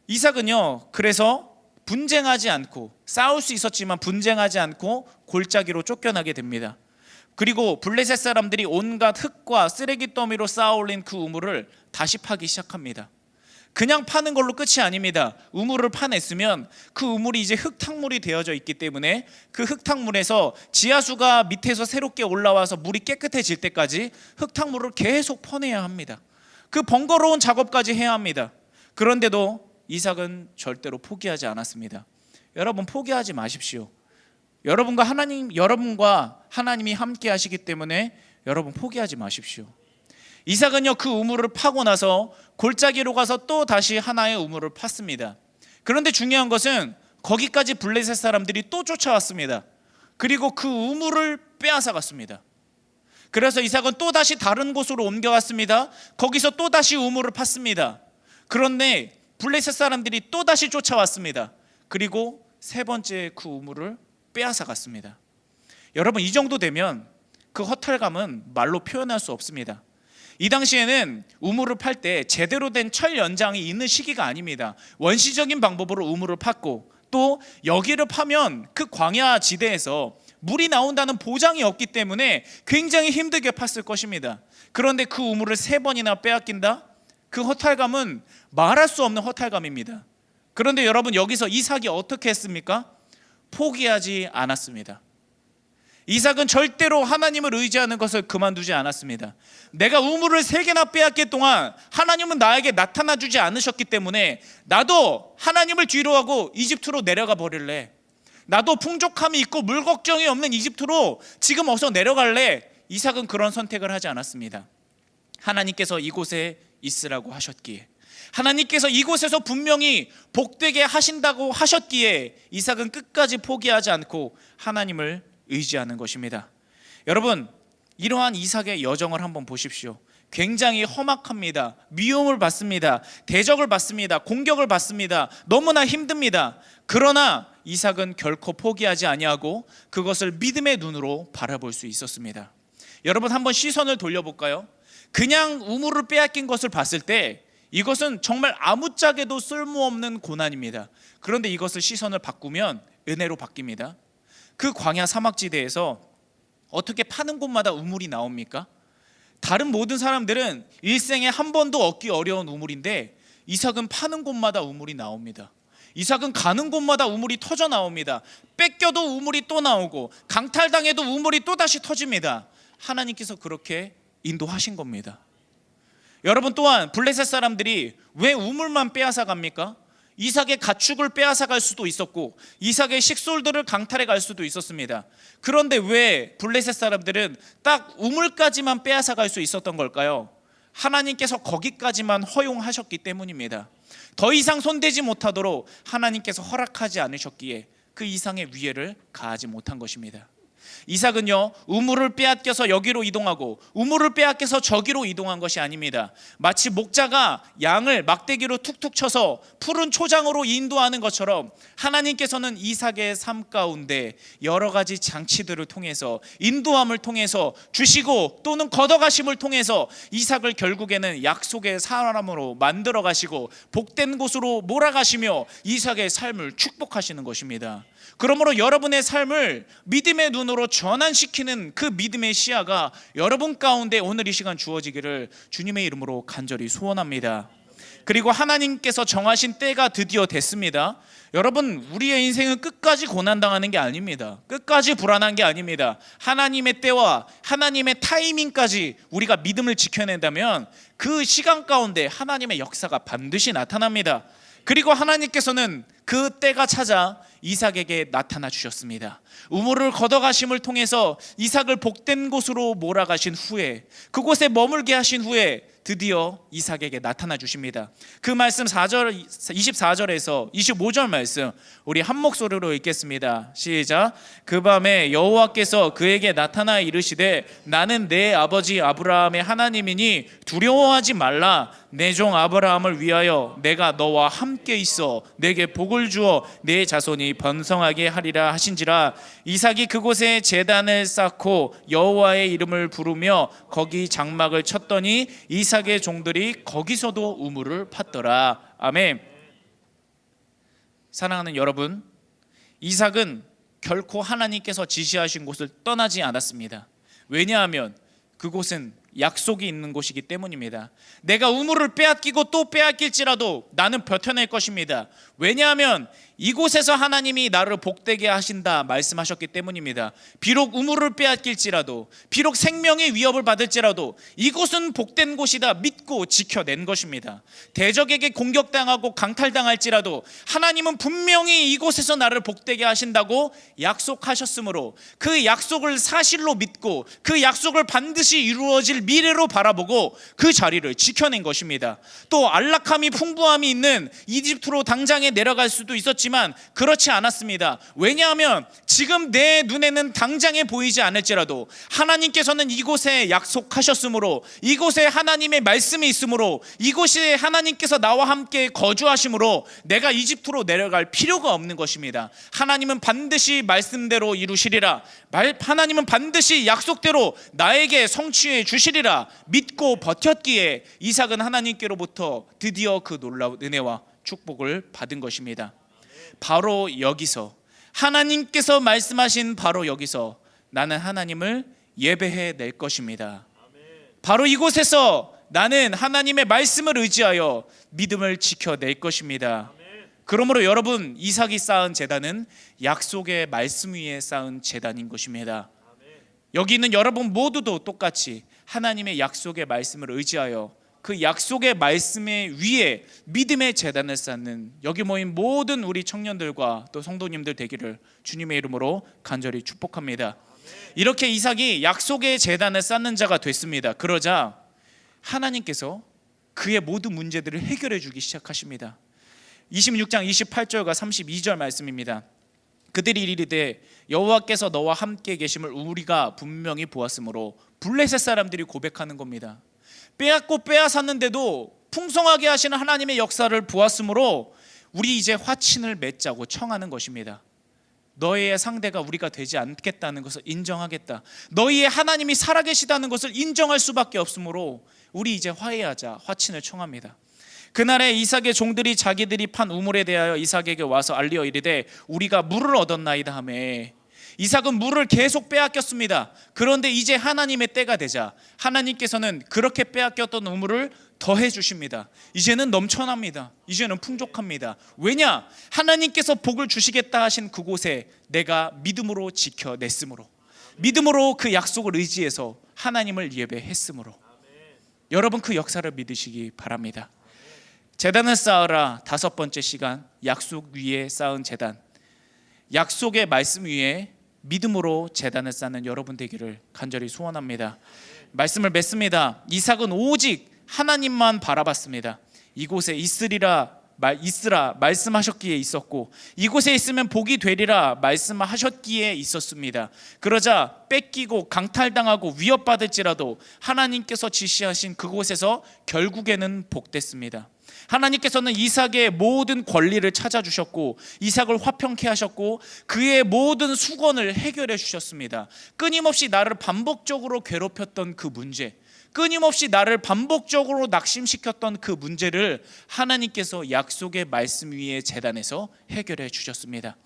이삭은요, 그래서 분쟁하지 않고, 싸울 수 있었지만 분쟁하지 않고 골짜기로 쫓겨나게 됩니다. 그리고 블레셋 사람들이 온갖 흙과 쓰레기 더미로 쌓아 올린 그 우물을 다시 파기 시작합니다. 그냥 파는 걸로 끝이 아닙니다. 우물을 파냈으면 그 우물이 이제 흙탕물이 되어져 있기 때문에 그 흙탕물에서 지하수가 밑에서 새롭게 올라와서 물이 깨끗해질 때까지 흙탕물을 계속 퍼내야 합니다. 그 번거로운 작업까지 해야 합니다. 그런데도 이삭은 절대로 포기하지 않았습니다. 여러분, 포기하지 마십시오. 여러분과 하나님이 함께 하시기 때문에 여러분, 포기하지 마십시오. 이삭은요, 그 우물을 파고 나서 골짜기로 가서 또 다시 하나의 우물을 팠습니다. 그런데 중요한 것은 거기까지 블레셋 사람들이 또 쫓아왔습니다. 그리고 그 우물을 빼앗아 갔습니다. 그래서 이삭은 또 다시 다른 곳으로 옮겨갔습니다. 거기서 또 다시 우물을 팠습니다. 그런데 블레셋 사람들이 또 다시 쫓아왔습니다. 그리고 세 번째 그 우물을 빼앗아 갔습니다. 여러분, 이 정도 되면 그 허탈감은 말로 표현할 수 없습니다. 이 당시에는 우물을 팔 때 제대로 된 철 연장이 있는 시기가 아닙니다. 원시적인 방법으로 우물을 팠고, 또 여기를 파면 그 광야 지대에서 물이 나온다는 보장이 없기 때문에 굉장히 힘들게 팠을 것입니다. 그런데 그 우물을 세 번이나 빼앗긴다? 그 허탈감은 말할 수 없는 허탈감입니다. 그런데 여러분, 여기서 이삭이 어떻게 했습니까? 포기하지 않았습니다. 이삭은 절대로 하나님을 의지하는 것을 그만두지 않았습니다. 내가 우물을 3개나 빼앗길 동안 하나님은 나에게 나타나 주지 않으셨기 때문에 나도 하나님을 뒤로하고 이집트로 내려가 버릴래. 나도 풍족함이 있고 물 걱정이 없는 이집트로 지금 어서 내려갈래. 이삭은 그런 선택을 하지 않았습니다. 하나님께서 이곳에 있으라고 하셨기에, 하나님께서 이곳에서 분명히 복되게 하신다고 하셨기에 이삭은 끝까지 포기하지 않고 하나님을 의지하는 것입니다. 여러분, 이러한 이삭의 여정을 한번 보십시오. 굉장히 험악합니다. 미움을 받습니다. 대적을 받습니다. 공격을 받습니다. 너무나 힘듭니다. 그러나 이삭은 결코 포기하지 아니하고 그것을 믿음의 눈으로 바라볼 수 있었습니다. 여러분, 한번 시선을 돌려볼까요? 그냥 우물을 빼앗긴 것을 봤을 때 이것은 정말 아무짝에도 쓸모없는 고난입니다. 그런데 이것을 시선을 바꾸면 은혜로 바뀝니다. 그 광야 사막지대에서 어떻게 파는 곳마다 우물이 나옵니까? 다른 모든 사람들은 일생에 한 번도 얻기 어려운 우물인데 이삭은 파는 곳마다 우물이 나옵니다. 이삭은 가는 곳마다 우물이 터져 나옵니다. 뺏겨도 우물이 또 나오고 강탈당해도 우물이 또다시 터집니다. 하나님께서 그렇게 인도하신 겁니다. 여러분, 또한 블레셋 사람들이 왜 우물만 빼앗아 갑니까? 이삭의 가축을 빼앗아 갈 수도 있었고 이삭의 식솔들을 강탈해 갈 수도 있었습니다. 그런데 왜 블레셋 사람들은 딱 우물까지만 빼앗아 갈 수 있었던 걸까요? 하나님께서 거기까지만 허용하셨기 때문입니다. 더 이상 손대지 못하도록 하나님께서 허락하지 않으셨기에 그 이상의 위해를 가하지 못한 것입니다. 이삭은요, 우물을 빼앗겨서 여기로 이동하고 우물을 빼앗겨서 저기로 이동한 것이 아닙니다. 마치 목자가 양을 막대기로 툭툭 쳐서 푸른 초장으로 인도하는 것처럼 하나님께서는 이삭의 삶 가운데 여러 가지 장치들을 통해서, 인도함을 통해서, 주시고 또는 걷어가심을 통해서 이삭을 결국에는 약속의 사람으로 만들어 가시고 복된 곳으로 몰아가시며 이삭의 삶을 축복하시는 것입니다. 그러므로 여러분의 삶을 믿음의 눈으로 전환시키는 그 믿음의 시야가 여러분 가운데 오늘 이 시간 주어지기를 주님의 이름으로 간절히 소원합니다. 그리고 하나님께서 정하신 때가 드디어 됐습니다. 여러분, 우리의 인생은 끝까지 고난당하는 게 아닙니다. 끝까지 불안한 게 아닙니다. 하나님의 때와 하나님의 타이밍까지 우리가 믿음을 지켜낸다면 그 시간 가운데 하나님의 역사가 반드시 나타납니다. 그리고 하나님께서는 그 때가 찾아 이삭에게 나타나 주셨습니다. 우물을 걷어가심을 통해서 이삭을 복된 곳으로 몰아가신 후에, 그곳에 머물게 하신 후에 드디어 이삭에게 나타나 주십니다. 그 말씀 24절에서 25절 말씀 우리 한 목소리로 읽겠습니다. 시작. 그 밤에 여호와께서 그에게 나타나 이르시되 나는 내 아버지 아브라함의 하나님이니 두려워하지 말라. 내 종 아브라함을 위하여 내가 너와 함께 있어 내게 복을 주어 내 자손이 번성하게 하리라 하신지라. 이삭이 그곳에 제단을 쌓고 여호와의 이름을 부르며 거기 장막을 쳤더니 이삭의 종들이 거기서도 우물을 팠더라. 아멘. 사랑하는 여러분, 이삭은 결코 하나님께서 지시하신 곳을 떠나지 않았습니다. 왜냐하면 그곳은 약속이 있는 곳이기 때문입니다. 내가 우물을 빼앗기고 또 빼앗길지라도 나는 버텨낼 것입니다. 왜냐하면 이곳에서 하나님이 나를 복되게 하신다 말씀하셨기 때문입니다. 비록 우물을 빼앗길지라도, 비록 생명의 위협을 받을지라도 이곳은 복된 곳이다 믿고 지켜낸 것입니다. 대적에게 공격당하고 강탈당할지라도 하나님은 분명히 이곳에서 나를 복되게 하신다고 약속하셨으므로 그 약속을 사실로 믿고 그 약속을 반드시 이루어질 미래로 바라보고 그 자리를 지켜낸 것입니다. 또 안락함이 풍부함이 있는 이집트로 당장에 내려갈 수도 있었지만 그렇지 않았습니다. 왜냐하면 지금 내 눈에는 당장에 보이지 않을지라도 하나님께서는 이곳에 약속하셨으므로, 이곳에 하나님의 말씀이 있으므로, 이곳에 하나님께서 나와 함께 거주하심으로 내가 이집트로 내려갈 필요가 없는 것입니다. 하나님은 반드시 말씀대로 이루시리라. 하나님은 반드시 약속대로 나에게 성취해 주시리라 믿고 버텼기에 이삭은 하나님께로부터 드디어 그 놀라운 은혜와 축복을 받은 것입니다. 바로 여기서, 하나님께서 말씀하신 바로 여기서 나는 하나님을 예배해 낼 것입니다. 바로 이곳에서 나는 하나님의 말씀을 의지하여 믿음을 지켜낼 것입니다. 그러므로 여러분, 이삭이 쌓은 제단은 약속의 말씀 위에 쌓은 제단인 것입니다. 여기 있는 여러분 모두도 똑같이 하나님의 약속의 말씀을 의지하여 그 약속의 말씀에 위에 믿음의 제단을 쌓는 여기 모인 모든 우리 청년들과 또 성도님들 되기를 주님의 이름으로 간절히 축복합니다. 이렇게 이삭이 약속의 제단을 쌓는 자가 됐습니다. 그러자 하나님께서 그의 모든 문제들을 해결해 주기 시작하십니다. 26장 28절과 32절 말씀입니다. 그들이 이르되 여호와께서 너와 함께 계심을 우리가 분명히 보았으므로, 블레셋 사람들이 고백하는 겁니다. 빼앗고 빼앗았는데도 풍성하게 하시는 하나님의 역사를 보았으므로 우리 이제 화친을 맺자고 청하는 것입니다. 너희의 상대가 우리가 되지 않겠다는 것을 인정하겠다. 너희의 하나님이 살아계시다는 것을 인정할 수밖에 없으므로 우리 이제 화해하자, 화친을 청합니다. 그날에 이삭의 종들이 자기들이 판 우물에 대하여 이삭에게 와서 알리어 이르되 우리가 물을 얻었나이다 하매, 이삭은 물을 계속 빼앗겼습니다. 그런데 이제 하나님의 때가 되자 하나님께서는 그렇게 빼앗겼던 우물을 더해 주십니다. 이제는 넘쳐납니다. 이제는 풍족합니다. 왜냐? 하나님께서 복을 주시겠다 하신 그곳에 내가 믿음으로 지켜냈으므로, 믿음으로 그 약속을 의지해서 하나님을 예배했으므로. 여러분, 그 역사를 믿으시기 바랍니다. 제단을 쌓으라. 5번째 시간, 약속 위에 쌓은 제단. 약속의 말씀 위에 믿음으로 제단을 쌓는 여러분 되기를 간절히 소원합니다. 말씀을 맺습니다. 이삭은 오직 하나님만 바라봤습니다. 이곳에 있으라 말씀하셨기에 있었고, 이곳에 있으면 복이 되리라 말씀하셨기에 있었습니다. 그러자 뺏기고 강탈당하고 위협받을지라도 하나님께서 지시하신 그곳에서 결국에는 복됐습니다. 하나님께서는 이삭의 모든 권리를 찾아주셨고, 이삭을 화평케 하셨고, 그의 모든 수건을 해결해 주셨습니다. 끊임없이 나를 반복적으로 괴롭혔던 그 문제, 끊임없이 나를 반복적으로 낙심시켰던 그 문제를 하나님께서 약속의 말씀 위에 제단에서 해결해 주셨습니다.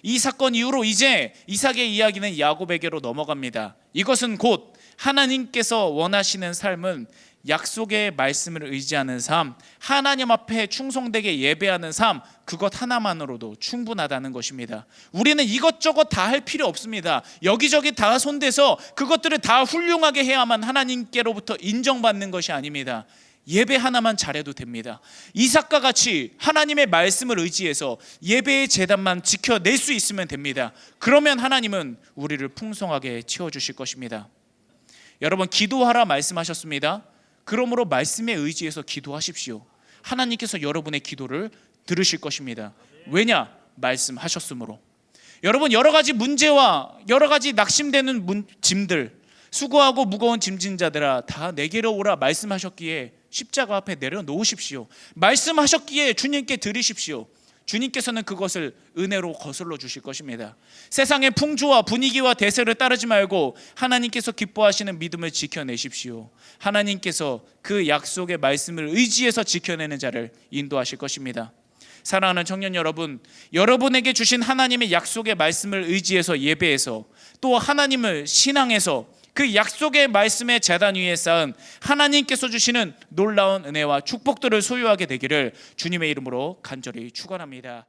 이 사건 이후로 이제 이삭의 이야기는 야곱에게로 넘어갑니다. 이것은 곧 하나님께서 원하시는 삶은 약속의 말씀을 의지하는 삶, 하나님 앞에 충성되게 예배하는 삶, 그것 하나만으로도 충분하다는 것입니다. 우리는 이것저것 다 할 필요 없습니다. 여기저기 다 손대서 그것들을 다 훌륭하게 해야만 하나님께로부터 인정받는 것이 아닙니다. 예배 하나만 잘해도 됩니다. 이삭과 같이 하나님의 말씀을 의지해서 예배의 제단만 지켜낼 수 있으면 됩니다. 그러면 하나님은 우리를 풍성하게 채워주실 것입니다. 여러분, 기도하라 말씀하셨습니다. 그러므로 말씀에 의지해서 기도하십시오. 하나님께서 여러분의 기도를 들으실 것입니다. 왜냐? 말씀하셨으므로. 여러분, 여러 가지 문제와 여러 가지 낙심되는 짐들, 수고하고 무거운 짐진 자들아 다 내게로 오라 말씀하셨기에 십자가 앞에 내려놓으십시오. 말씀하셨기에 주님께 드리십시오. 주님께서는 그것을 은혜로 거슬러 주실 것입니다. 세상의 풍조와 분위기와 대세를 따르지 말고 하나님께서 기뻐하시는 믿음을 지켜내십시오. 하나님께서 그 약속의 말씀을 의지해서 지켜내는 자를 인도하실 것입니다. 사랑하는 청년 여러분, 여러분에게 주신 하나님의 약속의 말씀을 의지해서 예배해서, 또 하나님을 신앙해서 그 약속의 말씀의 제단 위에 쌓은 하나님께서 주시는 놀라운 은혜와 축복들을 소유하게 되기를 주님의 이름으로 간절히 축원합니다.